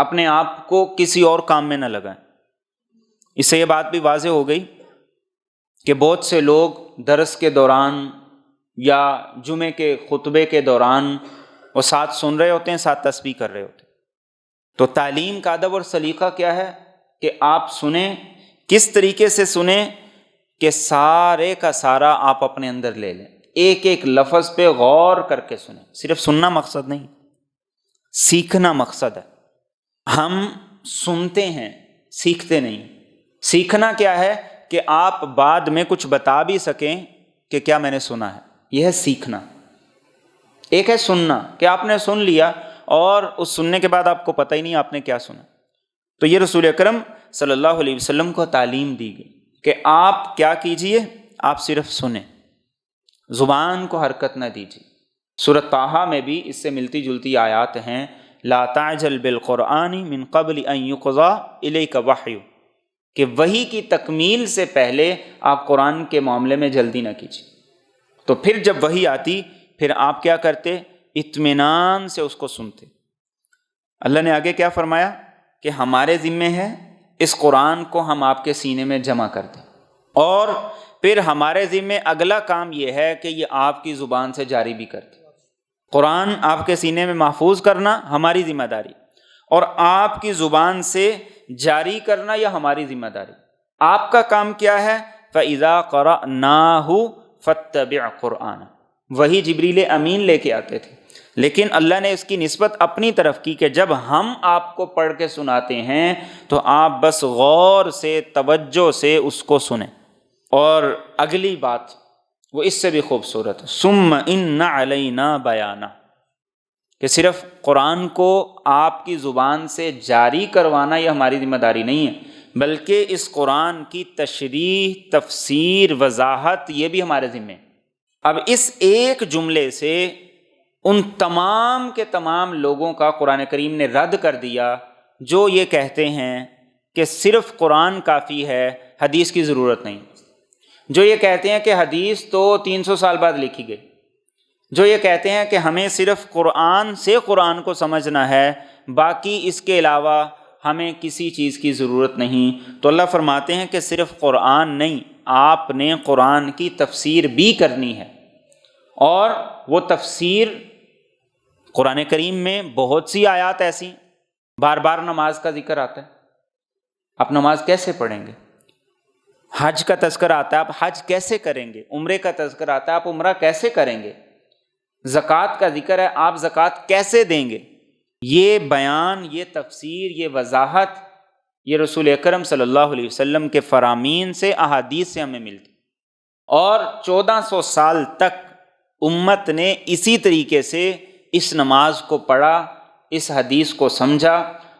اپنے آپ کو کسی اور کام میں نہ لگائیں۔ اس سے یہ بات بھی واضح ہو گئی کہ بہت سے لوگ درس کے دوران یا جمعے کے خطبے کے دوران وہ ساتھ سن رہے ہوتے ہیں، ساتھ تسبیح کر رہے ہوتے ہیں۔ تو تعلیم کا ادب اور سلیقہ کیا ہے کہ آپ سنیں، کس طریقے سے سنیں کہ سارے کا سارا آپ اپنے اندر لے لیں، ایک ایک لفظ پہ غور کر کے سنیں۔ صرف سننا مقصد نہیں، سیکھنا مقصد ہے۔ ہم سنتے ہیں، سیکھتے نہیں۔ سیکھنا کیا ہے کہ آپ بعد میں کچھ بتا بھی سکیں کہ کیا میں نے سنا ہے، یہ ہے سیکھنا۔ ایک ہے سننا کہ آپ نے سن لیا اور اس سننے کے بعد آپ کو پتہ ہی نہیں آپ نے کیا سنا۔ تو یہ رسول اکرم صلی اللہ علیہ وسلم کو تعلیم دی گئی کہ آپ کیا کیجئے، آپ صرف سنیں، زبان کو حرکت نہ دیجیے۔ سورۃ طٰہٰ میں بھی اس سے ملتی جلتی آیات ہیں، لا تعجل بالقرآن من قبل ان یقضیٰ الیک وحیہ، کہ وحی کی تکمیل سے پہلے آپ قرآن کے معاملے میں جلدی نہ کیجیے۔ تو پھر جب وحی آتی پھر آپ کیا کرتے؟ اطمینان سے اس کو سنتے۔ اللہ نے آگے کیا فرمایا کہ ہمارے ذمے ہے اس قرآن کو ہم آپ کے سینے میں جمع کر دیں، اور پھر ہمارے ذمے اگلا کام یہ ہے کہ یہ آپ کی زبان سے جاری بھی کر دیں۔ قرآن آپ کے سینے میں محفوظ کرنا ہماری ذمہ داری، اور آپ کی زبان سے جاری کرنا یہ ہماری ذمہ داری۔ آپ کا کام کیا ہے؟ فَإِذَا قَرَأْنَاهُ فَاتَّبِعْ قُرْآنَهُ، وہی جبریل امین لے کے آتے تھے، لیکن اللہ نے اس کی نسبت اپنی طرف کی کہ جب ہم آپ کو پڑھ کے سناتے ہیں تو آپ بس غور سے، توجہ سے اس کو سنیں۔ اور اگلی بات وہ اس سے بھی خوبصورت ہے، ثُمَّ إِنَّ عَلَيْنَا بَيَانَهُ، کہ صرف قرآن کو آپ کی زبان سے جاری کروانا یہ ہماری ذمہ داری نہیں ہے، بلکہ اس قرآن کی تشریح، تفسیر، وضاحت یہ بھی ہمارے ذمہ ہے۔ اب اس ایک جملے سے ان تمام کے تمام لوگوں کا قرآن کریم نے رد کر دیا جو یہ کہتے ہیں کہ صرف قرآن کافی ہے، حدیث کی ضرورت نہیں، جو یہ کہتے ہیں کہ حدیث تو 300 سال بعد لکھی گئی، جو یہ کہتے ہیں کہ ہمیں صرف قرآن سے قرآن کو سمجھنا ہے، باقی اس کے علاوہ ہمیں کسی چیز کی ضرورت نہیں۔ تو اللہ فرماتے ہیں کہ صرف قرآن نہیں، آپ نے قرآن کی تفسیر بھی کرنی ہے، اور وہ تفسیر قرآن کریم میں بہت سی آیات ایسی، بار بار نماز کا ذکر آتا ہے، آپ نماز کیسے پڑھیں گے؟ حج کا تذکرہ آتا ہے، آپ حج کیسے کریں گے؟ عمرے کا تذکرہ آتا ہے، آپ عمرہ کیسے کریں گے؟ زکوٰۃ کا ذکر ہے، آپ زکوٰۃ کیسے دیں گے؟ یہ بیان، یہ تفسیر، یہ وضاحت یہ رسول اکرم صلی اللہ علیہ وسلم کے فرامین سے، احادیث سے ہمیں ملتی، اور 1400 سال تک امت نے اسی طریقے سے اس نماز کو پڑھا، اس حدیث کو سمجھا،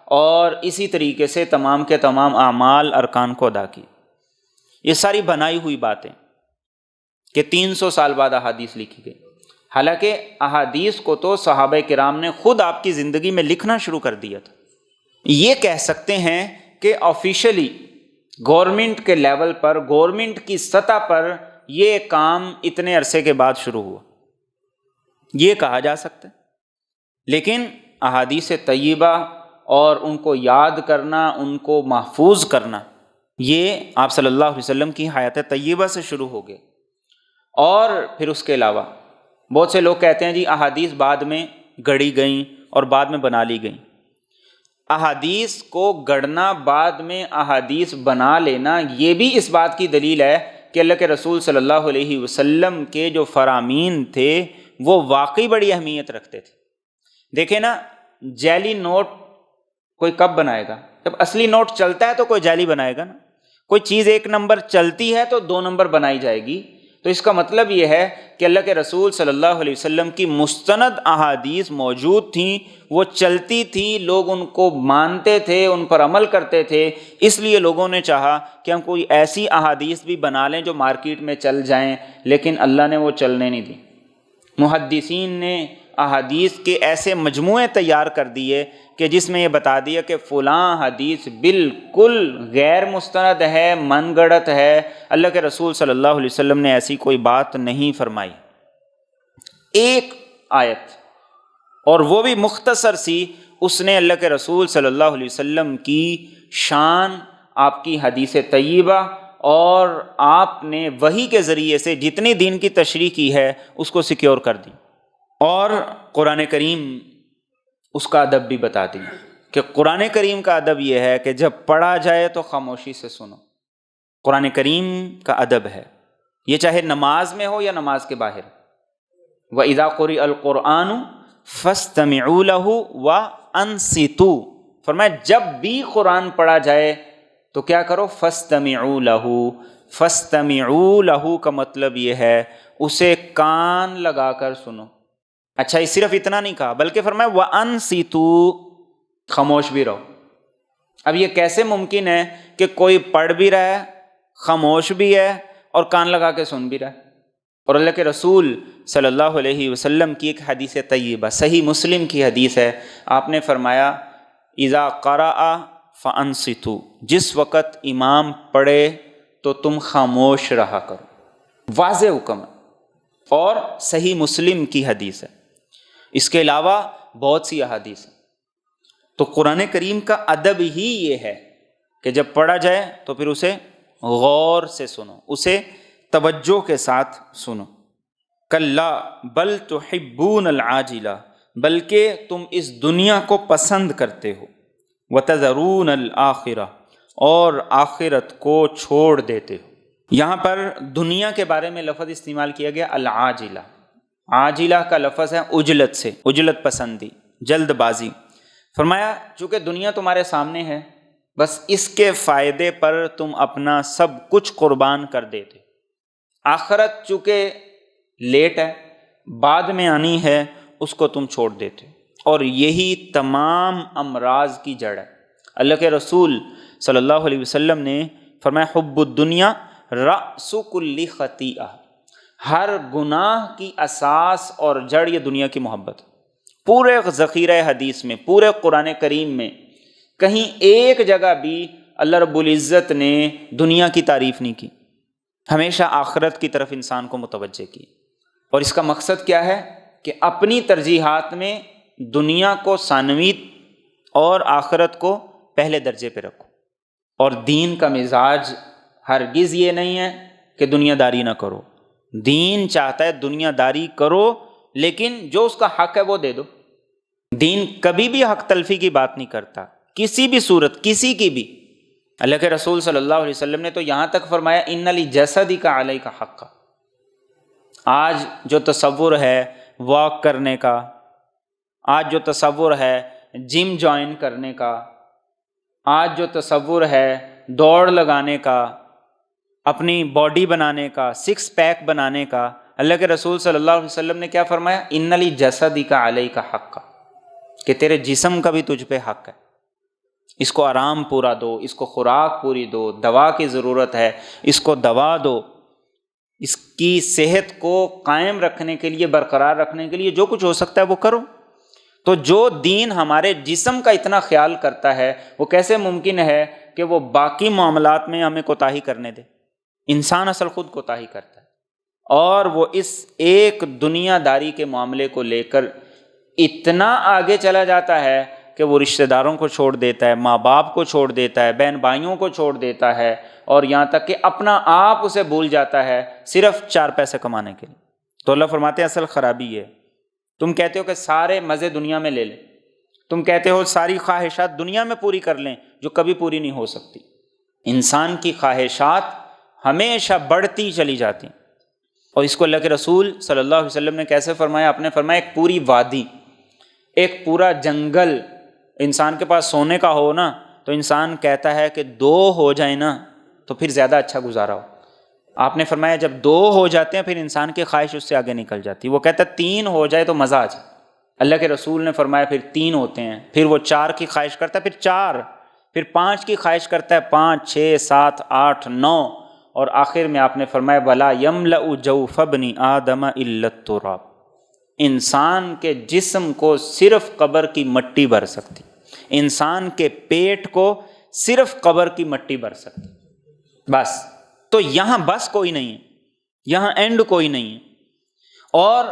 اور اسی طریقے سے تمام کے تمام اعمال، ارکان کو ادا کی۔ یہ ساری بنائی ہوئی باتیں کہ 300 سال بعد احادیث لکھی گئی، حالانکہ احادیث کو تو صحابہ کرام نے خود آپ کی زندگی میں لکھنا شروع کر دیا تھا۔ یہ کہہ سکتے ہیں کہ آفیشلی گورنمنٹ کے لیول پر، گورنمنٹ کی سطح پر یہ کام اتنے عرصے کے بعد شروع ہوا، یہ کہا جا سکتا ہے۔ لیکن احادیث طیبہ اور ان کو یاد کرنا، ان کو محفوظ کرنا، یہ آپ صلی اللہ علیہ وسلم کی حیات طیبہ سے شروع ہو گئے۔ اور پھر اس کے علاوہ بہت سے لوگ کہتے ہیں جی احادیث بعد میں گڑھی گئیں اور بعد میں بنا لی گئیں۔ احادیث کو گڑنا، بعد میں احادیث بنا لینا، یہ بھی اس بات کی دلیل ہے کہ اللہ کے رسول صلی اللہ علیہ وسلم کے جو فرامین تھے وہ واقعی بڑی اہمیت رکھتے تھے۔ دیکھیں نا، جعلی نوٹ کوئی کب بنائے گا؟ جب اصلی نوٹ چلتا ہے تو کوئی جعلی بنائے گا نا۔ کوئی چیز 1 نمبر چلتی ہے تو 2 نمبر بنائی جائے گی۔ تو اس کا مطلب یہ ہے کہ اللہ کے رسول صلی اللہ علیہ وسلم کی مستند احادیث موجود تھیں، وہ چلتی تھیں، لوگ ان کو مانتے تھے، ان پر عمل کرتے تھے۔ اس لیے لوگوں نے چاہا کہ ہم کوئی ایسی احادیث بھی بنا لیں جو مارکیٹ میں چل جائیں، لیکن اللہ نے وہ چلنے نہیں دی۔ محدثین نے احادیث کے ایسے مجموعے تیار کر دیے کہ جس میں یہ بتا دیا کہ فلاں حدیث بالکل غیر مستند ہے، من گڑت ہے، اللہ کے رسول صلی اللہ علیہ وسلم نے ایسی کوئی بات نہیں فرمائی۔ ایک آیت، اور وہ بھی مختصر سی، اس نے اللہ کے رسول صلی اللہ علیہ وسلم کی شان، آپ کی حدیث طیبہ اور آپ نے وحی کے ذریعے سے جتنی دین کی تشریح کی ہے اس کو سیکیور کر دی، اور قرآن کریم اس کا ادب بھی بتا دی کہ قرآن کریم کا ادب یہ ہے کہ جب پڑھا جائے تو خاموشی سے سنو۔ قرآن کریم کا ادب ہے یہ، چاہے نماز میں ہو یا نماز کے باہر۔ وَإِذَا قُرِئَ الْقُرْآنُ فَاسْتَمِعُوا لَهُ وَأَنصِتُوا، فرمایا جب بھی قرآن پڑھا جائے تو کیا کرو؟ فَاسْتَمِعُوا لَهُ۔ فَاسْتَمِعُوا لَهُ کا مطلب یہ ہے اسے کان لگا کر سنو۔ اچھا، یہ صرف اتنا نہیں کہا بلکہ فرمایا وَأَنصِتُوا، خاموش بھی رہو۔ اب یہ کیسے ممکن ہے کہ کوئی پڑھ بھی رہا ہے، خاموش بھی ہے اور کان لگا کے سن بھی رہا ہے؟ اور اللہ کے رسول صلی اللہ علیہ وسلم کی ایک حدیث طیبہ، صحیح مسلم کی حدیث ہے، آپ نے فرمایا اذا قرأ فانصتوا، جس وقت امام پڑھے تو تم خاموش رہا کرو۔ واضح حکم ہے اور صحیح مسلم کی حدیث ہے۔ اس کے علاوہ بہت سی احادیث ہیں۔ تو قرآن کریم کا ادب ہی یہ ہے کہ جب پڑھا جائے تو پھر اسے غور سے سنو، اسے توجہ کے ساتھ سنو۔ کلا بل تحبون العاجلہ، بلکہ تم اس دنیا کو پسند کرتے ہو، وتذرون الآخرہ، اور آخرت کو چھوڑ دیتے ہو۔ یہاں پر دنیا کے بارے میں لفظ استعمال کیا گیا العاجلہ۔ عاجلہ کا لفظ ہے عجلت سے، عجلت پسندی، جلد بازی۔ فرمایا چونکہ دنیا تمہارے سامنے ہے، بس اس کے فائدے پر تم اپنا سب کچھ قربان کر دیتے۔ آخرت چونکہ لیٹ ہے، بعد میں آنی ہے، اس کو تم چھوڑ دیتے، اور یہی تمام امراض کی جڑ ہے۔ اللہ کے رسول صلی اللہ علیہ وسلم نے فرمایا حب الدنیا رأس کل خطیئہ، ہر گناہ کی اساس اور جڑ یہ دنیا کی محبت۔ پورے ذخیرہ حدیث میں، پورے قرآن کریم میں کہیں ایک جگہ بھی اللہ رب العزت نے دنیا کی تعریف نہیں کی، ہمیشہ آخرت کی طرف انسان کو متوجہ کی۔ اور اس کا مقصد کیا ہے کہ اپنی ترجیحات میں دنیا کو ثانوی اور آخرت کو پہلے درجے پہ رکھو۔ اور دین کا مزاج ہرگز یہ نہیں ہے کہ دنیا داری نہ کرو، دین چاہتا ہے دنیا داری کرو، لیکن جو اس کا حق ہے وہ دے دو۔ دین کبھی بھی حق تلفی کی بات نہیں کرتا، کسی بھی صورت، کسی کی بھی۔ اللہ کے رسول صلی اللہ علیہ وسلم نے تو یہاں تک فرمایا ان لجسدک علیک حقا۔ آج جو تصور ہے واک کرنے کا، آج جو تصور ہے جم جوائن کرنے کا، آج جو تصور ہے دوڑ لگانے کا، اپنی باڈی بنانے کا، سکس پیک بنانے کا، اللہ کے رسول صلی اللہ علیہ وسلم نے کیا فرمایا؟ ان لجسدک علیک حقا، کہ تیرے جسم کا بھی تجھ پہ حق ہے، اس کو آرام پورا دو، اس کو خوراک پوری دو، دوا کی ضرورت ہے اس کو دوا دو، اس کی صحت کو قائم رکھنے کے لیے، برقرار رکھنے کے لیے جو کچھ ہو سکتا ہے وہ کرو۔ تو جو دین ہمارے جسم کا اتنا خیال کرتا ہے، وہ کیسے ممکن ہے کہ وہ باقی معاملات میں ہمیں کوتاہی کرنے دے؟ انسان اصل خود کوتاہی کرتا ہے، اور وہ اس ایک دنیا داری کے معاملے کو لے کر اتنا آگے چلا جاتا ہے کہ وہ رشتہ داروں کو چھوڑ دیتا ہے، ماں باپ کو چھوڑ دیتا ہے، بہن بھائیوں کو چھوڑ دیتا ہے، اور یہاں تک کہ اپنا آپ اسے بھول جاتا ہے صرف 4 پیسے کمانے کے لیے۔ تو اللہ فرماتے ہیں اصل خرابی یہ ہے، تم کہتے ہو کہ سارے مزے دنیا میں لے لیں، تم کہتے ہو ساری خواہشات دنیا میں پوری کر لیں، جو کبھی پوری نہیں ہو سکتی۔ انسان کی خواہشات ہمیشہ بڑھتی چلی جاتی ہیں، اور اس کو اللہ کے رسول صلی اللہ علیہ وسلم نے کیسے فرمایا؟ آپ نے فرمایا ایک پوری وادی، ایک پورا جنگل انسان کے پاس سونے کا ہو نا، تو انسان کہتا ہے کہ 2 ہو جائیں نا تو پھر زیادہ اچھا گزارا ہو۔ آپ نے فرمایا جب 2 ہو جاتے ہیں پھر انسان کی خواہش اس سے آگے نکل جاتی، وہ کہتا ہے 3 ہو جائے تو مزہ آ جائے۔ اللہ کے رسول نے فرمایا پھر 3 ہوتے ہیں، پھر وہ 4 کی خواہش کرتا ہے، پھر 4، پھر 5 کی خواہش کرتا ہے، 5، 6، 7، 8، 9، اور آخر میں آپ نے فرمایا وَلَا يَمْلَأُ جَوْفَ ابْنِ آدَمَ إِلَّا التُّرَابُ، انسان کے جسم کو صرف قبر کی مٹی بھر سکتی، انسان کے پیٹ کو صرف قبر کی مٹی بھر سکتی، بس۔ تو یہاں بس کوئی نہیں ہے، یہاں اینڈ کوئی نہیں ہے۔ اور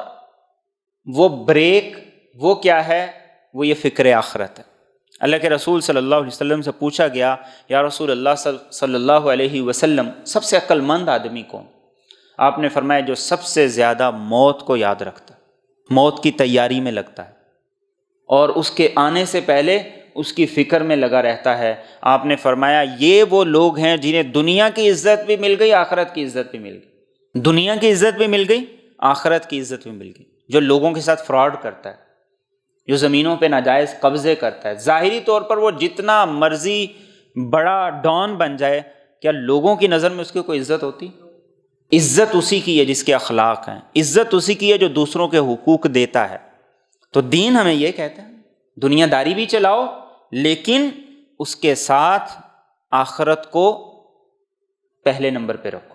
وہ بریک وہ کیا ہے وہ یہ فکر آخرت ہے۔ اللہ کے رسول صلی اللہ علیہ وسلم سے پوچھا گیا، یا رسول اللہ صلی اللہ علیہ وسلم سب سے عقل مند آدمی کون؟ آپ نے فرمایا جو سب سے زیادہ موت کو یاد رکھتا ہے، موت کی تیاری میں لگتا ہے اور اس کے آنے سے پہلے اس کی فکر میں لگا رہتا ہے۔ آپ نے فرمایا یہ وہ لوگ ہیں جنہیں دنیا کی عزت بھی مل گئی، آخرت کی عزت بھی مل گئی۔ دنیا کی عزت بھی مل گئی، آخرت کی عزت بھی مل گئی۔ جو لوگوں کے ساتھ فراڈ کرتا ہے، جو زمینوں پہ ناجائز قبضے کرتا ہے، ظاہری طور پر وہ جتنا مرضی بڑا ڈان بن جائے، کیا لوگوں کی نظر میں اس کی کوئی عزت ہوتی؟ عزت اسی کی ہے جس کے اخلاق ہیں، عزت اسی کی ہے جو دوسروں کے حقوق دیتا ہے۔ تو دین ہمیں یہ کہتا ہے دنیا داری بھی چلاؤ لیکن اس کے ساتھ آخرت کو پہلے نمبر پہ رکھو۔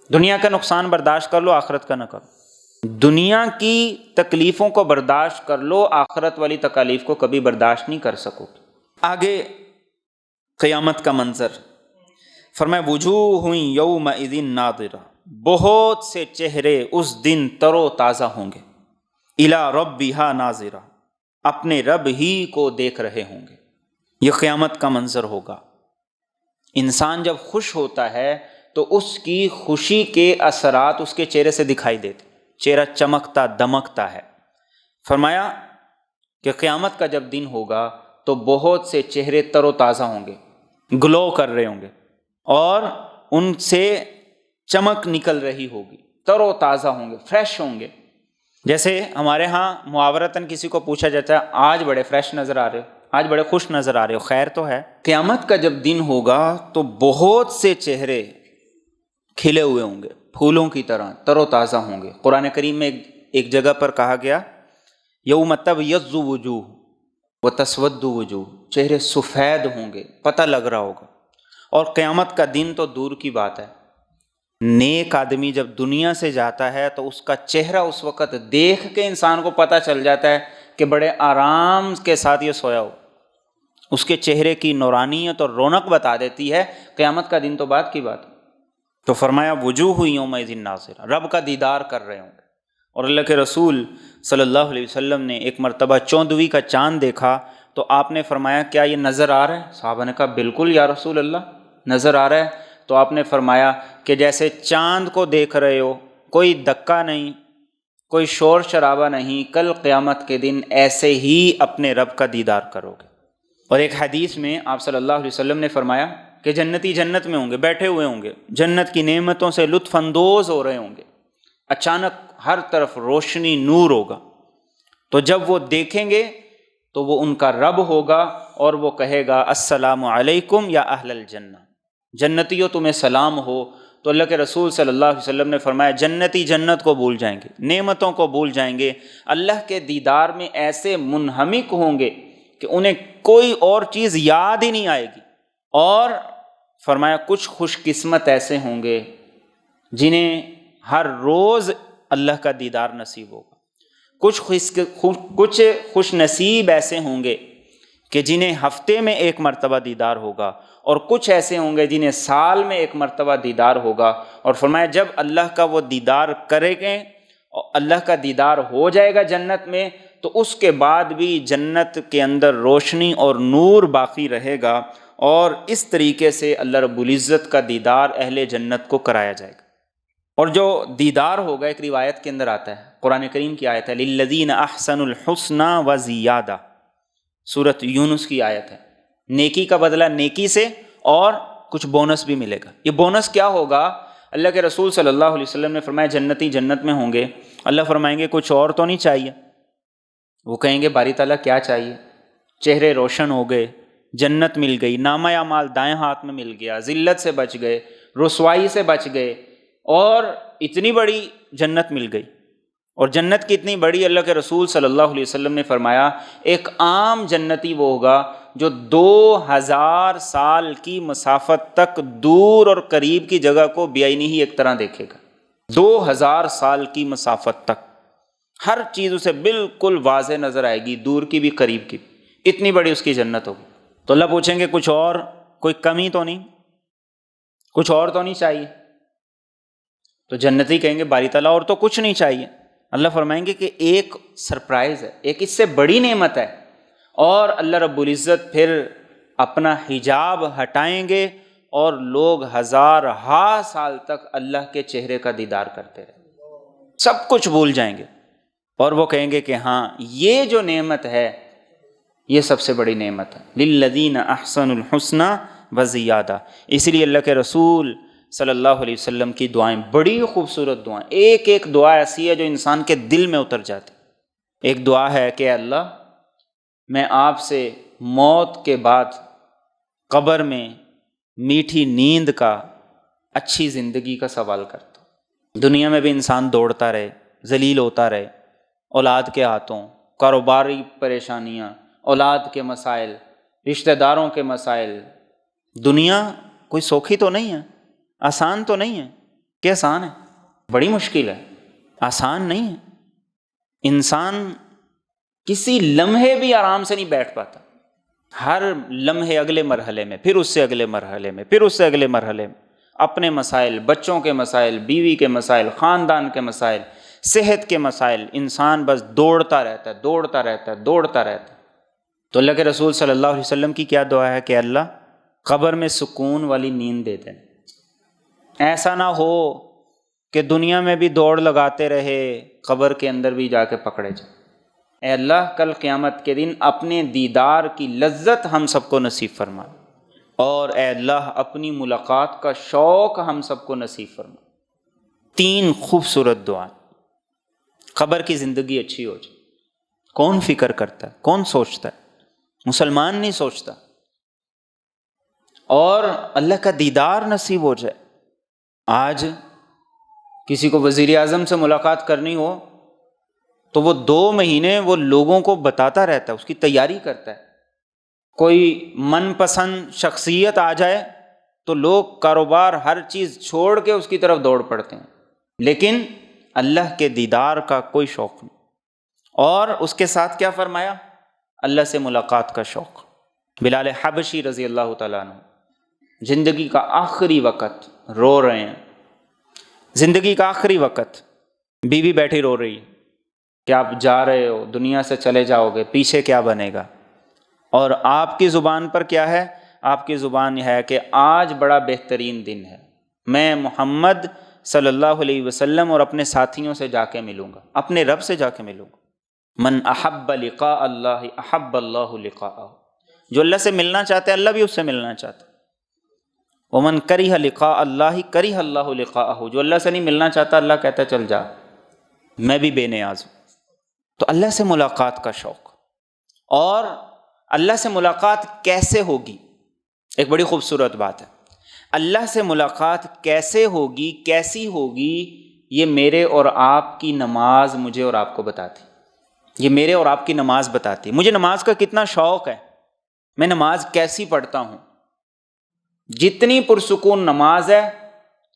دنیا کا نقصان برداشت کر لو، آخرت کا نہ کرو۔ دنیا کی تکلیفوں کو برداشت کر لو، آخرت والی تکالیف کو کبھی برداشت نہیں کر سکو۔ آگے قیامت کا منظر فرمائے، وجوہ یومئذ ناظرہ، بہت سے چہرے اس دن تر و تازہ ہوں گے، الی ربہا ناظرہ، اپنے رب ہی کو دیکھ رہے ہوں گے۔ یہ قیامت کا منظر ہوگا۔ انسان جب خوش ہوتا ہے تو اس کی خوشی کے اثرات اس کے چہرے سے دکھائی دیتے، چہرہ چمکتا دمکتا ہے۔ فرمایا کہ قیامت کا جب دن ہوگا تو بہت سے چہرے تر و تازہ ہوں گے، گلو کر رہے ہوں گے اور ان سے چمک نکل رہی ہوگی، تر و تازہ ہوں گے، فریش ہوں گے۔ جیسے ہمارے ہاں محاورتاً کسی کو پوچھا جاتا ہے آج بڑے فریش نظر آ رہے ہو، آج بڑے خوش نظر آ رہے ہو، خیر تو ہے۔ قیامت کا جب دن ہوگا تو بہت سے چہرے کھلے ہوئے ہوں گے، پھولوں کی طرح تر و تازہ ہوں گے۔ قرآن کریم میں ایک جگہ پر کہا گیا یوم تبیض وجوہ وتسود وجوہ، چہرے سفید ہوں گے، پتہ لگ رہا ہوگا۔ اور قیامت کا دن تو دور کی بات ہے، نیک آدمی جب دنیا سے جاتا ہے تو اس کا چہرہ اس وقت دیکھ کے انسان کو پتہ چل جاتا ہے کہ بڑے آرام کے ساتھ یہ سویا ہو، اس کے چہرے کی نورانیت اور رونق بتا دیتی ہے۔ قیامت کا دن تو بعد کی بات ہے۔ تو فرمایا وجوہ یومئذ ناظرہ، رب کا دیدار کر رہے ہوں گے۔ اور اللہ کے رسول صلی اللہ علیہ وسلم نے ایک مرتبہ 14ویں کا چاند دیکھا تو آپ نے فرمایا کیا یہ نظر آ رہا ہے؟ صحابہ نے کہا بالکل یا رسول اللہ نظر آ رہا ہے۔ تو آپ نے فرمایا کہ جیسے چاند کو دیکھ رہے ہو، کوئی دھکا نہیں، کوئی شور شرابہ نہیں، کل قیامت کے دن ایسے ہی اپنے رب کا دیدار کرو گے۔ اور ایک حدیث میں آپ صلی اللہ علیہ وسلم نے فرمایا کہ جنتی جنت میں ہوں گے، بیٹھے ہوئے ہوں گے، جنت کی نعمتوں سے لطف اندوز ہو رہے ہوں گے، اچانک ہر طرف روشنی نور ہوگا، تو جب وہ دیکھیں گے تو وہ ان کا رب ہوگا اور وہ کہے گا السلام علیکم یا اہل الجنہ، جنتیوں تمہیں سلام ہو۔ تو اللہ کے رسول صلی اللہ علیہ وسلم نے فرمایا جنتی جنت کو بھول جائیں گے، نعمتوں کو بھول جائیں گے، اللہ کے دیدار میں ایسے منہمک ہوں گے کہ انہیں کوئی اور چیز یاد ہی نہیں آئے گی۔ اور فرمایا کچھ خوش قسمت ایسے ہوں گے جنہیں ہر روز اللہ کا دیدار نصیب ہوگا، کچھ خوش نصیب ایسے ہوں گے کہ جنہیں ہفتے میں ایک مرتبہ دیدار ہوگا، اور کچھ ایسے ہوں گے جنہیں سال میں ایک مرتبہ دیدار ہوگا۔ اور فرمایا جب اللہ کا وہ دیدار کریں گے اور اللہ کا دیدار ہو جائے گا جنت میں، تو اس کے بعد بھی جنت کے اندر روشنی اور نور باقی رہے گا، اور اس طریقے سے اللہ رب العزت کا دیدار اہل جنت کو کرایا جائے گا۔ اور جو دیدار ہوگا ایک روایت کے اندر آتا ہے، قرآن کریم کی آیت ہے للذین احسنوا الحسنی وزیادہ، سورۃ یونس کی آیت ہے، نیکی کا بدلہ نیکی سے اور کچھ بونس بھی ملے گا۔ یہ بونس کیا ہوگا؟ اللہ کے رسول صلی اللہ علیہ وسلم نے فرمایا جنتی جنت میں ہوں گے، اللہ فرمائیں گے کچھ اور تو نہیں چاہیے؟ وہ کہیں گے باری تعالیٰ کیا چاہیے؟ چہرے روشن ہو گئے، جنت مل گئی، نامہ اعمال دائیں ہاتھ میں مل گیا، ذلت سے بچ گئے، رسوائی سے بچ گئے، اور اتنی بڑی جنت مل گئی۔ اور جنت کی اتنی بڑی، اللہ کے رسول صلی اللہ علیہ وسلم نے فرمایا ایک عام جنتی وہ ہوگا جو 2000 سال کی مسافت تک دور اور قریب کی جگہ کو بعینی ہی ایک طرح دیکھے گا۔ 2000 سال کی مسافت تک ہر چیز اسے بالکل واضح نظر آئے گی، دور کی بھی قریب کی بھی، اتنی بڑی اس کی جنت ہوگی۔ تو اللہ پوچھیں گے کچھ اور، کوئی کمی تو نہیں، کچھ اور تو نہیں چاہیے؟ تو جنتی کہیں گے باری تعالیٰ اور تو کچھ نہیں چاہیے۔ اللہ فرمائیں گے کہ ایک سرپرائز ہے، ایک اس سے بڑی نعمت ہے، اور اللہ رب العزت پھر اپنا حجاب ہٹائیں گے اور لوگ ہزارہا سال تک اللہ کے چہرے کا دیدار کرتے رہیں، سب کچھ بھول جائیں گے، اور وہ کہیں گے کہ ہاں یہ جو نعمت ہے یہ سب سے بڑی نعمت ہے، للذین احسنوا الحسنی وزیادہ۔ اسی لیے اللہ کے رسول صلی اللہ علیہ وسلم کی دعائیں بڑی خوبصورت دعائیں، ایک ایک دعا ایسی ہے جو انسان کے دل میں اتر جاتی۔ ایک دعا ہے کہ اللہ میں آپ سے موت کے بعد قبر میں میٹھی نیند کا، اچھی زندگی کا سوال کرتا ہوں۔ دنیا میں بھی انسان دوڑتا رہے، ذلیل ہوتا رہے، اولاد کے ہاتھوں، کاروباری پریشانیاں، اولاد کے مسائل، رشتہ داروں کے مسائل۔ دنیا کوئی سوکھی تو نہیں ہے، آسان تو نہیں ہے، کہ آسان ہے؟ بڑی مشکل ہے، آسان نہیں ہے۔ انسان کسی لمحے بھی آرام سے نہیں بیٹھ پاتا، ہر لمحے اگلے مرحلے میں، پھر اس سے اگلے مرحلے میں، پھر اس سے اگلے مرحلے میں، اپنے مسائل، بچوں کے مسائل، بیوی کے مسائل، خاندان کے مسائل، صحت کے مسائل، انسان بس دوڑتا رہتا ہے، دوڑتا رہتا ہے، دوڑتا رہتا ہے۔ تو اللہ کے رسول صلی اللہ علیہ وسلم کی کیا دعا ہے کہ اللہ قبر میں سکون والی نیند دے دیں، ایسا نہ ہو کہ دنیا میں بھی دوڑ لگاتے رہے، قبر کے اندر بھی جا کے پکڑے جائیں۔ اے اللہ کل قیامت کے دن اپنے دیدار کی لذت ہم سب کو نصیب فرما، اور اے اللہ اپنی ملاقات کا شوق ہم سب کو نصیب فرما۔ تین خوبصورت دعائیں۔ قبر کی زندگی اچھی ہو جائے، کون فکر کرتا ہے، کون سوچتا ہے؟ مسلمان نہیں سوچتا۔ اور اللہ کا دیدار نصیب ہو جائے۔ آج کسی کو وزیر اعظم سے ملاقات کرنی ہو تو وہ 2 مہینے وہ لوگوں کو بتاتا رہتا ہے، اس کی تیاری کرتا ہے۔ کوئی من پسند شخصیت آ جائے تو لوگ کاروبار ہر چیز چھوڑ کے اس کی طرف دوڑ پڑتے ہیں، لیکن اللہ کے دیدار کا کوئی شوق نہیں۔ اور اس کے ساتھ کیا فرمایا؟ اللہ سے ملاقات کا شوق۔ بلال حبشی رضی اللہ تعالیٰ عنہ زندگی کا آخری وقت رو رہے ہیں، زندگی کا آخری وقت، بیوی بیٹھی رو رہی ہے کہ آپ جا رہے ہو، دنیا سے چلے جاؤ گے، پیچھے کیا بنے گا؟ اور آپ کی زبان پر کیا ہے؟ آپ کی زبان ہے کہ آج بڑا بہترین دن ہے، میں محمد صلی اللہ علیہ وسلم اور اپنے ساتھیوں سے جا کے ملوں گا، اپنے رب سے جا کے ملوں گا۔ من احب لقاء اللہ احب اللہ لقاءہ، جو اللہ سے ملنا چاہتے ہیں اللہ بھی اس سے ملنا چاہتا ہے۔ ومن کرہ لقاء اللہ کرہ اللہ لقاءہ، جو اللہ سے نہیں ملنا چاہتا اللہ کہتا ہے چل جا، میں بھی بے نیاز ہوں۔ تو اللہ سے ملاقات کا شوق۔ اور اللہ سے ملاقات کیسے ہوگی؟ ایک بڑی خوبصورت بات ہے۔ اللہ سے ملاقات کیسے ہوگی، کیسی ہوگی، یہ میرے اور آپ کی نماز مجھے اور آپ کو بتاتی، یہ میرے اور آپ کی نماز بتاتی۔ مجھے نماز کا کتنا شوق ہے، میں نماز کیسی پڑھتا ہوں۔ جتنی پرسکون نماز ہے،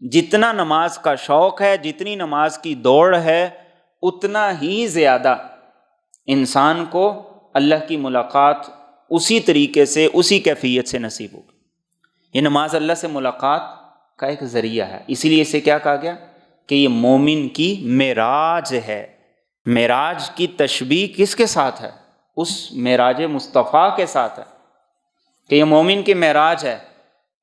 جتنا نماز کا شوق ہے، جتنی نماز کی دوڑ ہے، اتنا ہی زیادہ انسان کو اللہ کی ملاقات اسی طریقے سے، اسی کیفیت سے نصیب ہوگی۔ یہ نماز اللہ سے ملاقات کا ایک ذریعہ ہے، اسی لیے اسے کیا کہا گیا کہ یہ مومن کی معراج ہے۔ معراج کی تشبیہ کس کے ساتھ ہے؟ اس معراج مصطفیٰ کے ساتھ ہے، کہ یہ مومن کی معراج ہے،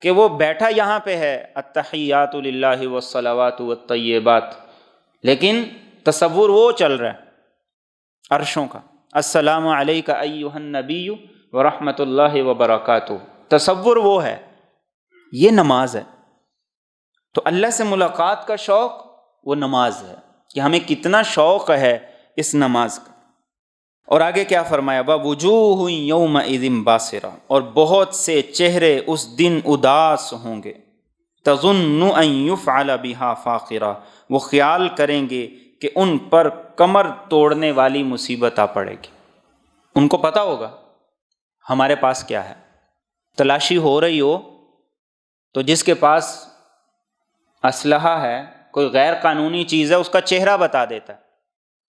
کہ وہ بیٹھا یہاں پہ ہے التحیات للہ والصلوات والطیبات، لیکن تصور وہ چل رہا ہے عرشوں کا، السلام علیک ایھا النبی ورحمۃ اللہ وبرکاتہ، تصور وہ ہے، یہ نماز ہے۔ تو اللہ سے ملاقات کا شوق وہ نماز ہے، کہ ہمیں کتنا شوق ہے اس نماز کا۔ اور آگے کیا فرمایا؟ وَوُجُوهٌ يَوْمَئِذٍ بَاسِرَةٌ، اور بہت سے چہرے اس دن اداس ہوں گے، تَظُنُّ أَن يُفْعَلَ بِهَا فَاقِرَةٌ، وہ خیال کریں گے کہ ان پر کمر توڑنے والی مصیبت آ پڑے گی۔ ان کو پتہ ہوگا ہمارے پاس کیا ہے۔ تلاشی ہو رہی ہو تو جس کے پاس اسلحہ ہے، کوئی غیر قانونی چیز ہے، اس کا چہرہ بتا دیتا ہے،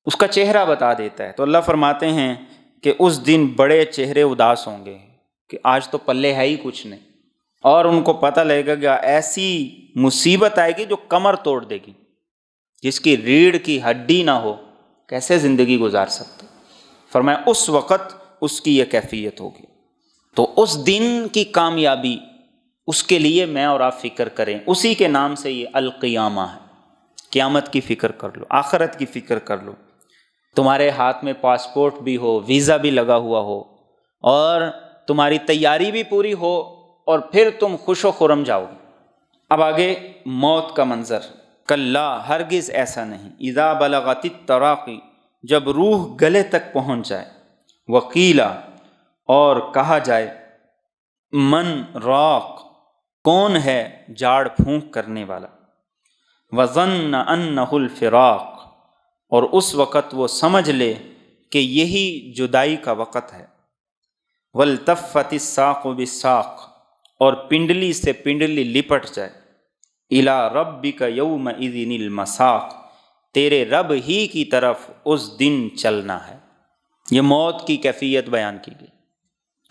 اس کا چہرہ بتا دیتا ہے۔ تو اللہ فرماتے ہیں کہ اس دن بڑے چہرے اداس ہوں گے کہ آج تو پلے ہے ہی کچھ نہیں، اور ان کو پتہ لگے گا کہ ایسی مصیبت آئے گی جو کمر توڑ دے گی، جس کی ریڑھ کی ہڈی نہ ہو، کیسے زندگی گزار سکتے؟ فرمایا اس وقت اس کی یہ کیفیت ہوگی۔ تو اس دن کی کامیابی، اس کے لیے میں اور آپ فکر کریں، اسی کے نام سے یہ القیامہ ہے۔ قیامت کی فکر کر لو، آخرت کی فکر کر لو۔ تمہارے ہاتھ میں پاسپورٹ بھی ہو، ویزا بھی لگا ہوا ہو، اور تمہاری تیاری بھی پوری ہو، اور پھر تم خوش و خرم جاؤ گے۔ اب آگے موت کا منظر، کلا ہرگز ایسا نہیں، اذا بلغت التراقی، جب روح گلے تک پہنچ جائے، وقیلا اور کہا جائے، من راق کون ہے جاڑ پھونک کرنے والا، وظن انہ الفراق اور اس وقت وہ سمجھ لے کہ یہی جدائی کا وقت ہے، والتفت الساق بالساق اور پنڈلی سے پنڈلی لپٹ جائے، الی ربک یومئذ المساق تیرے رب ہی کی طرف اس دن چلنا ہے۔ یہ موت کی کیفیت بیان کی گئی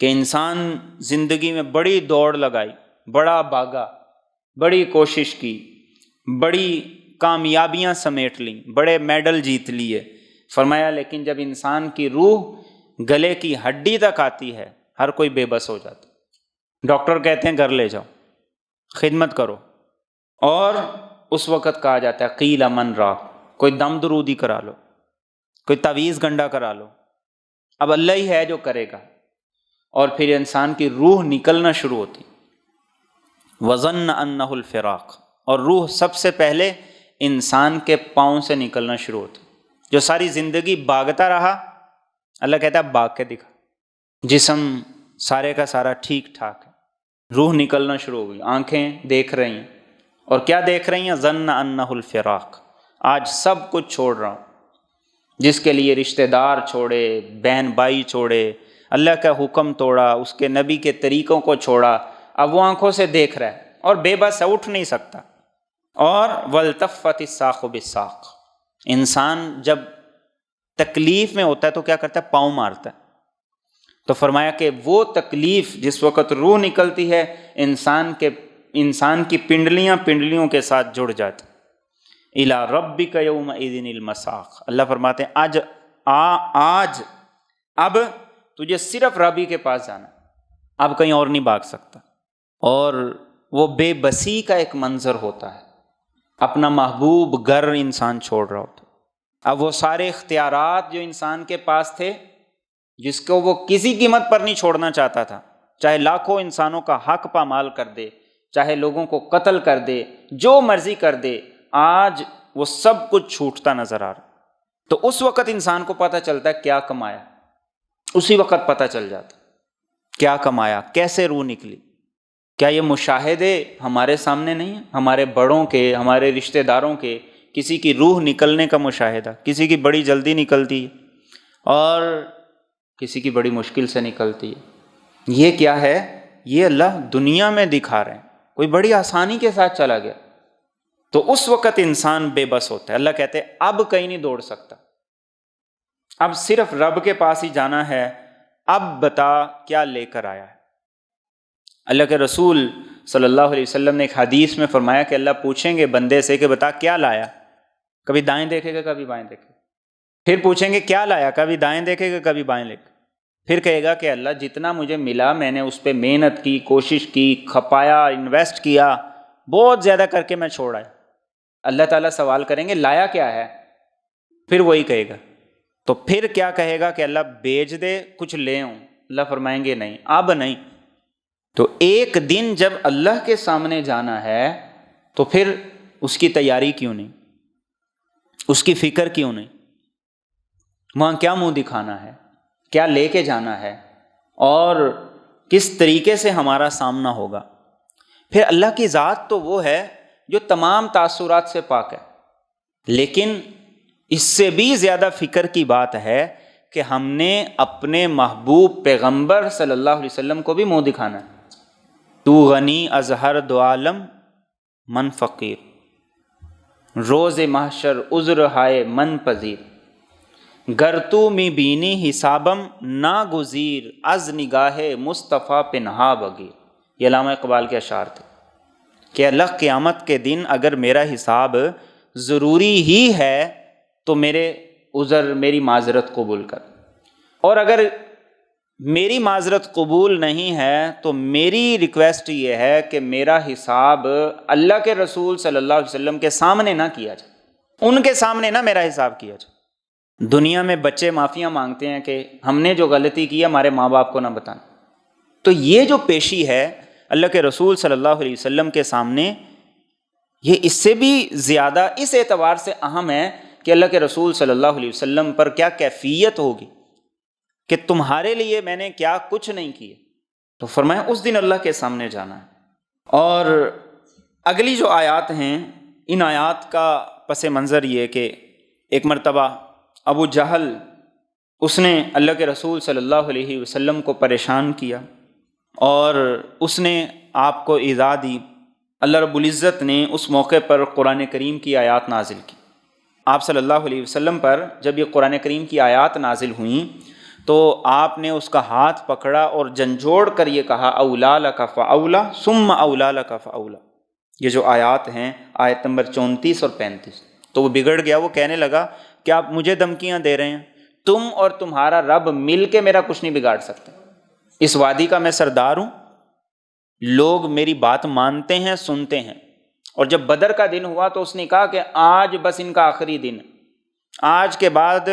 کہ انسان زندگی میں بڑی دوڑ لگائی، بڑا بھاگا، بڑی کوشش کی، بڑی کامیابیاں سمیٹ لیں، بڑے میڈل جیت لیے، فرمایا لیکن جب انسان کی روح گلے کی ہڈی تک آتی ہے، ہر کوئی بے بس ہو جاتا ہے۔ ڈاکٹر کہتے ہیں گھر لے جاؤ، خدمت کرو، اور اس وقت کہا جاتا ہے قیل من راق، کوئی دم درودی کرا لو، کوئی تعویذ گنڈا کرا لو، اب اللہ ہی ہے جو کرے گا۔ اور پھر انسان کی روح نکلنا شروع ہوتی، وظن انہ الفراق، اور روح سب سے پہلے انسان کے پاؤں سے نکلنا شروع ہوتی۔ جو ساری زندگی بھاگتا رہا، اللہ کہتا ہے بھاگ کے دکھا، جسم سارے کا سارا ٹھیک ٹھاک ہے، روح نکلنا شروع ہو گئی، آنکھیں دیکھ رہی ہیں، اور کیا دیکھ رہی ہیں؟ ظن انہ الفراق، آج سب کچھ چھوڑ رہا ہوں، جس کے لیے رشتہ دار چھوڑے، بہن بھائی چھوڑے، اللہ کا حکم توڑا، اس کے نبی کے طریقوں کو چھوڑا، اب وہ آنکھوں سے دیکھ رہا ہے اور بے بس ہے، اٹھ نہیں سکتا۔ اور والتفت الساق بالساق، انسان جب تکلیف میں ہوتا ہے تو کیا کرتا ہے؟ پاؤں مارتا ہے۔ تو فرمایا کہ وہ تکلیف جس وقت روح نکلتی ہے، انسان کی پنڈلیوں کے ساتھ جڑ جاتی۔ الی ربک یومئذ المساق، اللہ فرماتے ہیں آج اب تجھے صرف ربی کے پاس جانا، اب کہیں اور نہیں بھاگ سکتا۔ اور وہ بے بسی کا ایک منظر ہوتا ہے، اپنا محبوب گھر انسان چھوڑ رہا ہوتا ہے۔ اب وہ سارے اختیارات جو انسان کے پاس تھے، جس کو وہ کسی قیمت پر نہیں چھوڑنا چاہتا تھا، چاہے لاکھوں انسانوں کا حق پامال کر دے، چاہے لوگوں کو قتل کر دے، جو مرضی کر دے، آج وہ سب کچھ چھوٹتا نظر آ رہا۔ تو اس وقت انسان کو پتہ چلتا ہے کیا کمایا، اسی وقت پتہ چل جاتا کیا کمایا، کیسے روح نکلی۔ کیا یہ مشاہدے ہمارے سامنے نہیں ہیں؟ ہمارے بڑوں کے، ہمارے رشتہ داروں کے، کسی کی روح نکلنے کا مشاہدہ، کسی کی بڑی جلدی نکلتی ہے اور کسی کی بڑی مشکل سے نکلتی ہے۔ یہ کیا ہے؟ یہ اللہ دنیا میں دکھا رہے ہیں، کوئی بڑی آسانی کے ساتھ چلا گیا۔ تو اس وقت انسان بے بس ہوتا ہے۔ اللہ کہتے ہیں اب کہیں نہیں دوڑ سکتا، اب صرف رب کے پاس ہی جانا ہے، اب بتا کیا لے کر آیا ہے۔ اللہ کے رسول صلی اللہ علیہ وسلم نے ایک حدیث میں فرمایا کہ اللہ پوچھیں گے بندے سے کہ بتا کیا لایا، کبھی دائیں دیکھے گا کبھی بائیں دیکھے گا، پھر پوچھیں گے کیا لایا، کبھی دائیں دیکھے گا کبھی بائیں دیکھے گا، پھر کہے گا کہ اللہ جتنا مجھے ملا میں نے اس پہ محنت کی، کوشش کی، کھپایا، انویسٹ کیا، بہت زیادہ کر کے میں چھوڑا ہے۔ اللہ تعالیٰ سوال کریں گے لایا کیا ہے، پھر وہی کہے گا۔ تو پھر کیا کہے گا کہ اللہ بیچ دے کچھ لے آؤں، اللہ فرمائیں گے نہیں، اب نہیں۔ تو ایک دن جب اللہ کے سامنے جانا ہے تو پھر اس کی تیاری کیوں نہیں، اس کی فکر کیوں نہیں، وہاں کیا منہ دکھانا ہے، کیا لے کے جانا ہے، اور کس طریقے سے ہمارا سامنا ہوگا۔ پھر اللہ کی ذات تو وہ ہے جو تمام تاثرات سے پاک ہے، لیکن اس سے بھی زیادہ فکر کی بات ہے کہ ہم نے اپنے محبوب پیغمبر صلی اللہ علیہ وسلم کو بھی منہ دکھانا ہے۔ تو غنی از ہر دو عالم من فقیر، روز محشر عذر ہائے من پذیر، گر تو می بینی حسابم ناگزیر، از نگاہ مصطفیٰ پنہا بگیر۔ یہ علامہ اقبال کے اشعار تھے کہ اللہ قیامت کے دن اگر میرا حساب ضروری ہی ہے تو میرے عذر میری معذرت قبول کر، اور اگر میری معذرت قبول نہیں ہے تو میری ریکویسٹ یہ ہے کہ میرا حساب اللہ کے رسول صلی اللہ علیہ وسلم کے سامنے نہ کیا جائے، ان کے سامنے نہ میرا حساب کیا جائے۔ دنیا میں بچے معافیاں مانگتے ہیں کہ ہم نے جو غلطی کی ہمارے ماں باپ کو نہ بتانا، تو یہ جو پیشی ہے اللہ کے رسول صلی اللہ علیہ وسلم کے سامنے، یہ اس سے بھی زیادہ اس اعتبار سے اہم ہے کہ اللہ کے رسول صلی اللہ علیہ وسلم پر کیا کیفیت ہوگی کہ تمہارے لیے میں نے کیا کچھ نہیں کیا۔ تو فرمایا اس دن اللہ کے سامنے جانا ہے۔ اور اگلی جو آیات ہیں، ان آیات کا پس منظر یہ کہ ایک مرتبہ ابو جہل اس نے اللہ کے رسول صلی اللہ علیہ وسلم کو پریشان کیا اور اس نے آپ کو ایذا دی۔ اللہ رب العزت نے اس موقع پر قرآن کریم کی آیات نازل کی۔ آپ صلی اللہ علیہ وسلم پر جب یہ قرآن کریم کی آیات نازل ہوئیں تو آپ نے اس کا ہاتھ پکڑا اور جھنجھوڑ کر یہ کہا اولا لک فاولا ثم اولا لک فاولا۔ یہ جو آیات ہیں، آیت نمبر 34 اور 35، تو وہ بگڑ گیا، وہ کہنے لگا کہ آپ مجھے دھمکیاں دے رہے ہیں، تم اور تمہارا رب مل کے میرا کچھ نہیں بگاڑ سکتے، اس وادی کا میں سردار ہوں، لوگ میری بات مانتے ہیں، سنتے ہیں۔ اور جب بدر کا دن ہوا تو اس نے کہا کہ آج بس ان کا آخری دن، آج کے بعد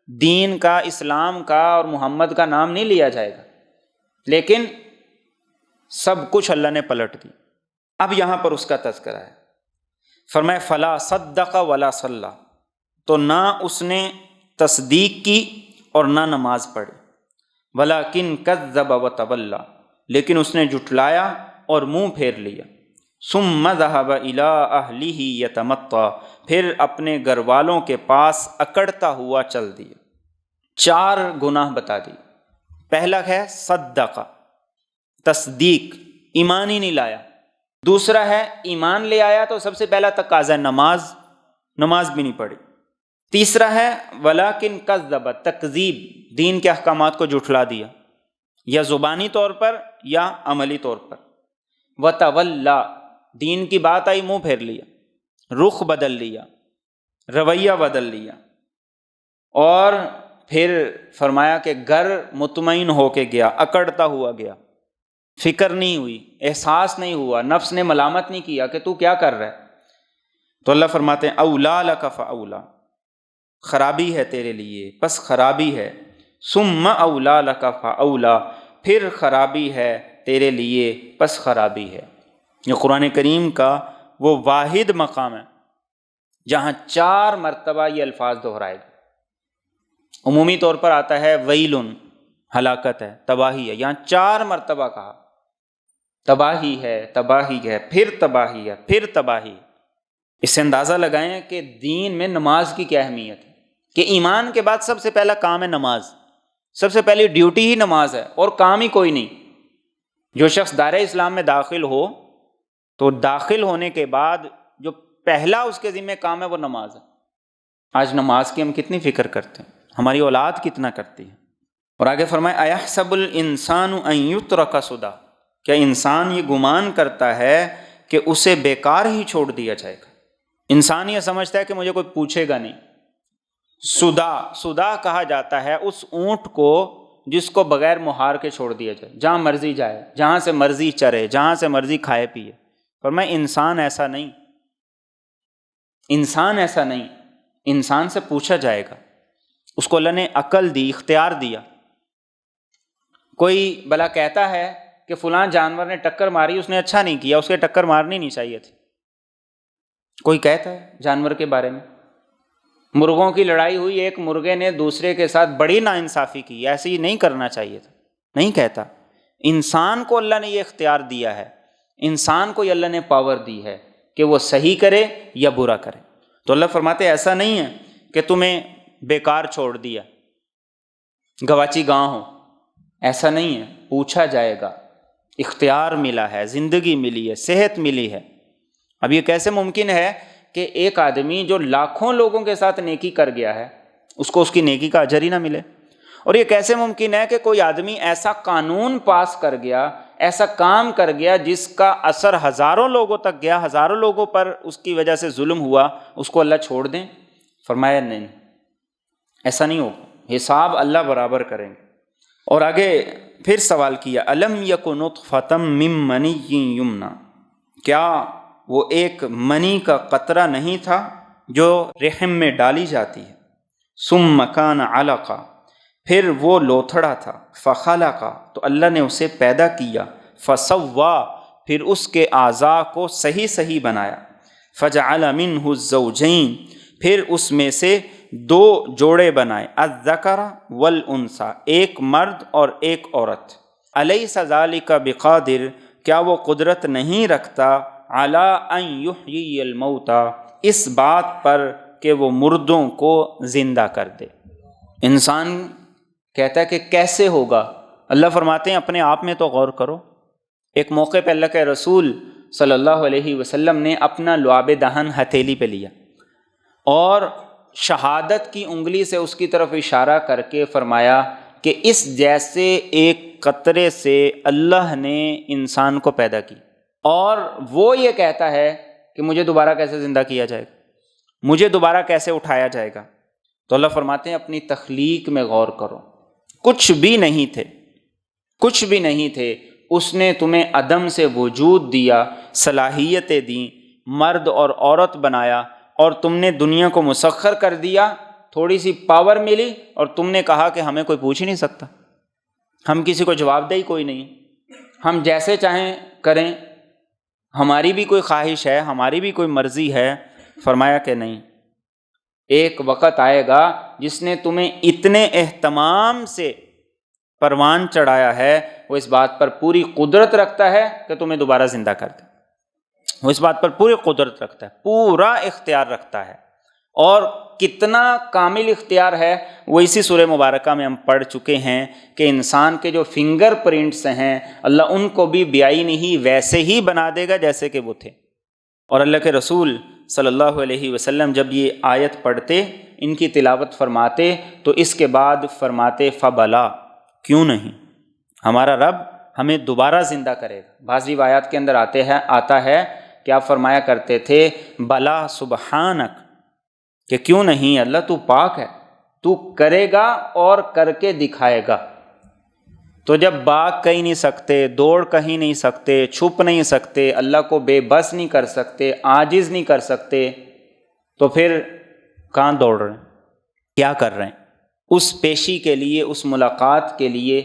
دین کا، اسلام کا اور محمد کا نام نہیں لیا جائے گا، لیکن سب کچھ اللہ نے پلٹ دی۔ اب یہاں پر اس کا تذکرہ ہے، فرمایا فلا صدق ولا صلی، تو نہ اس نے تصدیق کی اور نہ نماز پڑھی، ولکن کذب وتولی، لیکن اس نے جھٹلایا اور منہ پھیر لیا، ثم ذهب الی اہلہ یتمطی، پھر اپنے گھر والوں کے پاس اکڑتا ہوا چل دیا۔ 4 گناہ بتا دی۔ پہلا ہے صدق، تصدیق، ایمان ہی نہیں لایا۔ دوسرا ہے ایمان لے آیا تو سب سے پہلا تقاضا ہے نماز بھی نہیں پڑھی۔ تیسرا ہے ولیکن کذب، تکذیب، دین کے احکامات کو جھٹلا دیا، یا زبانی طور پر یا عملی طور پر۔ وتولی، دین کی بات آئی منہ پھیر لیا، رخ بدل لیا، رویہ بدل لیا، اور پھر فرمایا کہ گھر مطمئن ہو کے گیا، اکڑتا ہوا گیا، فکر نہیں ہوئی، احساس نہیں ہوا، نفس نے ملامت نہیں کیا کہ تو کیا کر رہا ہے۔ تو اللہ فرماتے ہیں اولا لک فاولا، خرابی ہے تیرے لیے پس خرابی ہے، ثم اولا لک فاولا، پھر خرابی ہے تیرے لیے پس خرابی ہے۔ یہ قرآن کریم کا وہ واحد مقام ہے جہاں 4 مرتبہ یہ الفاظ دہرائے گا۔ عمومی طور پر آتا ہے ویلن، ہلاکت ہے، تباہی ہے، یہاں 4 مرتبہ کہا تباہی ہے، تباہی ہے، پھر تباہی ہے، پھر تباہی۔ اس سے اندازہ لگائیں کہ دین میں نماز کی کیا اہمیت ہے، کہ ایمان کے بعد سب سے پہلا کام ہے نماز، سب سے پہلی ڈیوٹی ہی نماز ہے اور کام ہی کوئی نہیں۔ جو شخص دائرہ اسلام میں داخل ہو تو داخل ہونے کے بعد جو پہلا اس کے ذمہ کام ہے وہ نماز ہے۔ آج نماز کی ہم کتنی فکر کرتے ہیں، ہماری اولاد کتنا کرتی ہے۔ اور آگے فرمائے ایحسب الانسان ان یترک سدی، کیا انسان یہ گمان کرتا ہے کہ اسے بیکار ہی چھوڑ دیا جائے گا؟ انسان یہ سمجھتا ہے کہ مجھے کوئی پوچھے گا نہیں۔ سدا کہا جاتا ہے اس اونٹ کو جس کو بغیر مہار کے چھوڑ دیا جائے، جہاں مرضی جائے، جہاں سے مرضی چرے، جہاں سے مرضی کھائے پیے۔ فرمایا انسان ایسا نہیں، انسان ایسا نہیں، انسان سے پوچھا جائے گا۔ اس کو اللہ نے عقل دی، اختیار دیا۔ کوئی بھلا کہتا ہے کہ فلاں جانور نے ٹکر ماری، اس نے اچھا نہیں کیا، اس کے ٹکر مارنی نہیں چاہیے تھی۔ کوئی کہتا ہے جانور کے بارے میں، مرغوں کی لڑائی ہوئی، ایک مرغے نے دوسرے کے ساتھ بڑی ناانصافی کی، ایسے ہی نہیں کرنا چاہیے تھا، نہیں کہتا۔ انسان کو اللہ نے یہ اختیار دیا ہے، انسان کو یہ اللہ نے پاور دی ہے کہ وہ صحیح کرے یا برا کرے۔ تو اللہ فرماتے ایسا نہیں ہے کہ تمہیں بیکار چھوڑ دیا، گواچی گاں ہو، ایسا نہیں ہے، پوچھا جائے گا، اختیار ملا ہے، زندگی ملی ہے، صحت ملی ہے۔ اب یہ کیسے ممکن ہے کہ ایک آدمی جو لاکھوں لوگوں کے ساتھ نیکی کر گیا ہے اس کو اس کی نیکی کا اجر ہی نہ ملے؟ اور یہ کیسے ممکن ہے کہ کوئی آدمی ایسا قانون پاس کر گیا، ایسا کام کر گیا جس کا اثر ہزاروں لوگوں تک گیا، ہزاروں لوگوں پر اس کی وجہ سے ظلم ہوا، اس کو اللہ چھوڑ دیں؟ فرمایا نہیں، ایسا نہیں ہوگا، حساب اللہ برابر کریں گے۔ اور آگے پھر سوال کیا، الم یک نطفۃ من منی یمنا، کیا وہ ایک منی کا قطرہ نہیں تھا جو رحم میں ڈالی جاتی ہے، ثم کان علقہ، پھر وہ لوتھڑا تھا، فخلق، تو اللہ نے اسے پیدا کیا، فسوا، پھر اس کے اعضاء کو صحیح بنایا، فجعل منہ الزوجین، پھر اس میں سے دو جوڑے بنائے، الذکر والانثی، ایک مرد اور ایک عورت، الیس ذلک بقادر، کیا وہ قدرت نہیں رکھتا، علی ان یحیی الموتى، اس بات پر کہ وہ مردوں کو زندہ کر دے۔ انسان کہتا ہے کہ کیسے ہوگا، اللہ فرماتے ہیں اپنے آپ میں تو غور کرو۔ ایک موقع پہ اللہ کے رسول صلی اللہ علیہ وسلم نے اپنا لعاب دہن ہتھیلی پہ لیا اور شہادت کی انگلی سے اس کی طرف اشارہ کر کے فرمایا کہ اس جیسے ایک قطرے سے اللہ نے انسان کو پیدا کی، اور وہ یہ کہتا ہے کہ مجھے دوبارہ کیسے زندہ کیا جائے گا، مجھے دوبارہ کیسے اٹھایا جائے گا۔ تو اللہ فرماتے ہیں اپنی تخلیق میں غور کرو، کچھ بھی نہیں تھے، کچھ بھی نہیں تھے، اس نے تمہیں عدم سے وجود دیا، صلاحیتیں دیں، مرد اور عورت بنایا، اور تم نے دنیا کو مسخر کر دیا، تھوڑی سی پاور ملی اور تم نے کہا کہ ہمیں کوئی پوچھ ہی نہیں سکتا، ہم کسی کو جواب دہی کوئی نہیں، ہم جیسے چاہیں کریں، ہماری بھی کوئی خواہش ہے، ہماری بھی کوئی مرضی ہے۔ فرمایا کہ نہیں، ایک وقت آئے گا جس نے تمہیں اتنے اہتمام سے پروان چڑھایا ہے، وہ اس بات پر پوری قدرت رکھتا ہے کہ تمہیں دوبارہ زندہ کر دے، وہ اس بات پر پوری قدرت رکھتا ہے، پورا اختیار رکھتا ہے، اور کتنا کامل اختیار ہے وہ اسی سورہ مبارکہ میں ہم پڑھ چکے ہیں کہ انسان کے جو فنگر پرنٹس ہیں اللہ ان کو بھی بیائی ہی ویسے ہی بنا دے گا جیسے کہ وہ تھے۔ اور اللہ کے رسول صلی اللہ علیہ وسلم جب یہ آیت پڑھتے، ان کی تلاوت فرماتے، تو اس کے بعد فرماتے فبلا، کیوں نہیں، ہمارا رب ہمیں دوبارہ زندہ کرے گا۔ بعض روایات کے اندر آتا ہے کہ آپ فرمایا کرتے تھے بلا سبحانک، کہ کیوں نہیں اللہ تو پاک ہے، تو کرے گا اور کر کے دکھائے گا۔ تو جب بھاگ کہیں نہیں سکتے، دوڑ کہیں نہیں سکتے، چھپ نہیں سکتے، اللہ کو بے بس نہیں کر سکتے، عاجز نہیں کر سکتے، تو پھر کہاں دوڑ رہے ہیں، کیا کر رہے ہیں؟ اس پیشی کے لیے، اس ملاقات کے لیے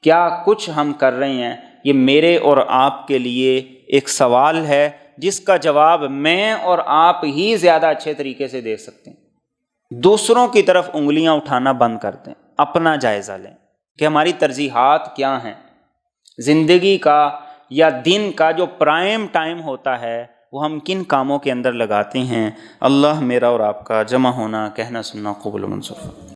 کیا کچھ ہم کر رہے ہیں؟ یہ میرے اور آپ کے لیے ایک سوال ہے جس کا جواب میں اور آپ ہی زیادہ اچھے طریقے سے دے سکتے ہیں۔ دوسروں کی طرف انگلیاں اٹھانا بند کر دیں، اپنا جائزہ لیں کہ ہماری ترجیحات کیا ہیں، زندگی کا یا دن کا جو پرائم ٹائم ہوتا ہے وہ ہم کن کاموں کے اندر لگاتے ہیں۔ اللہ میرا اور آپ کا جمع ہونا، کہنا سننا قبول و منظور۔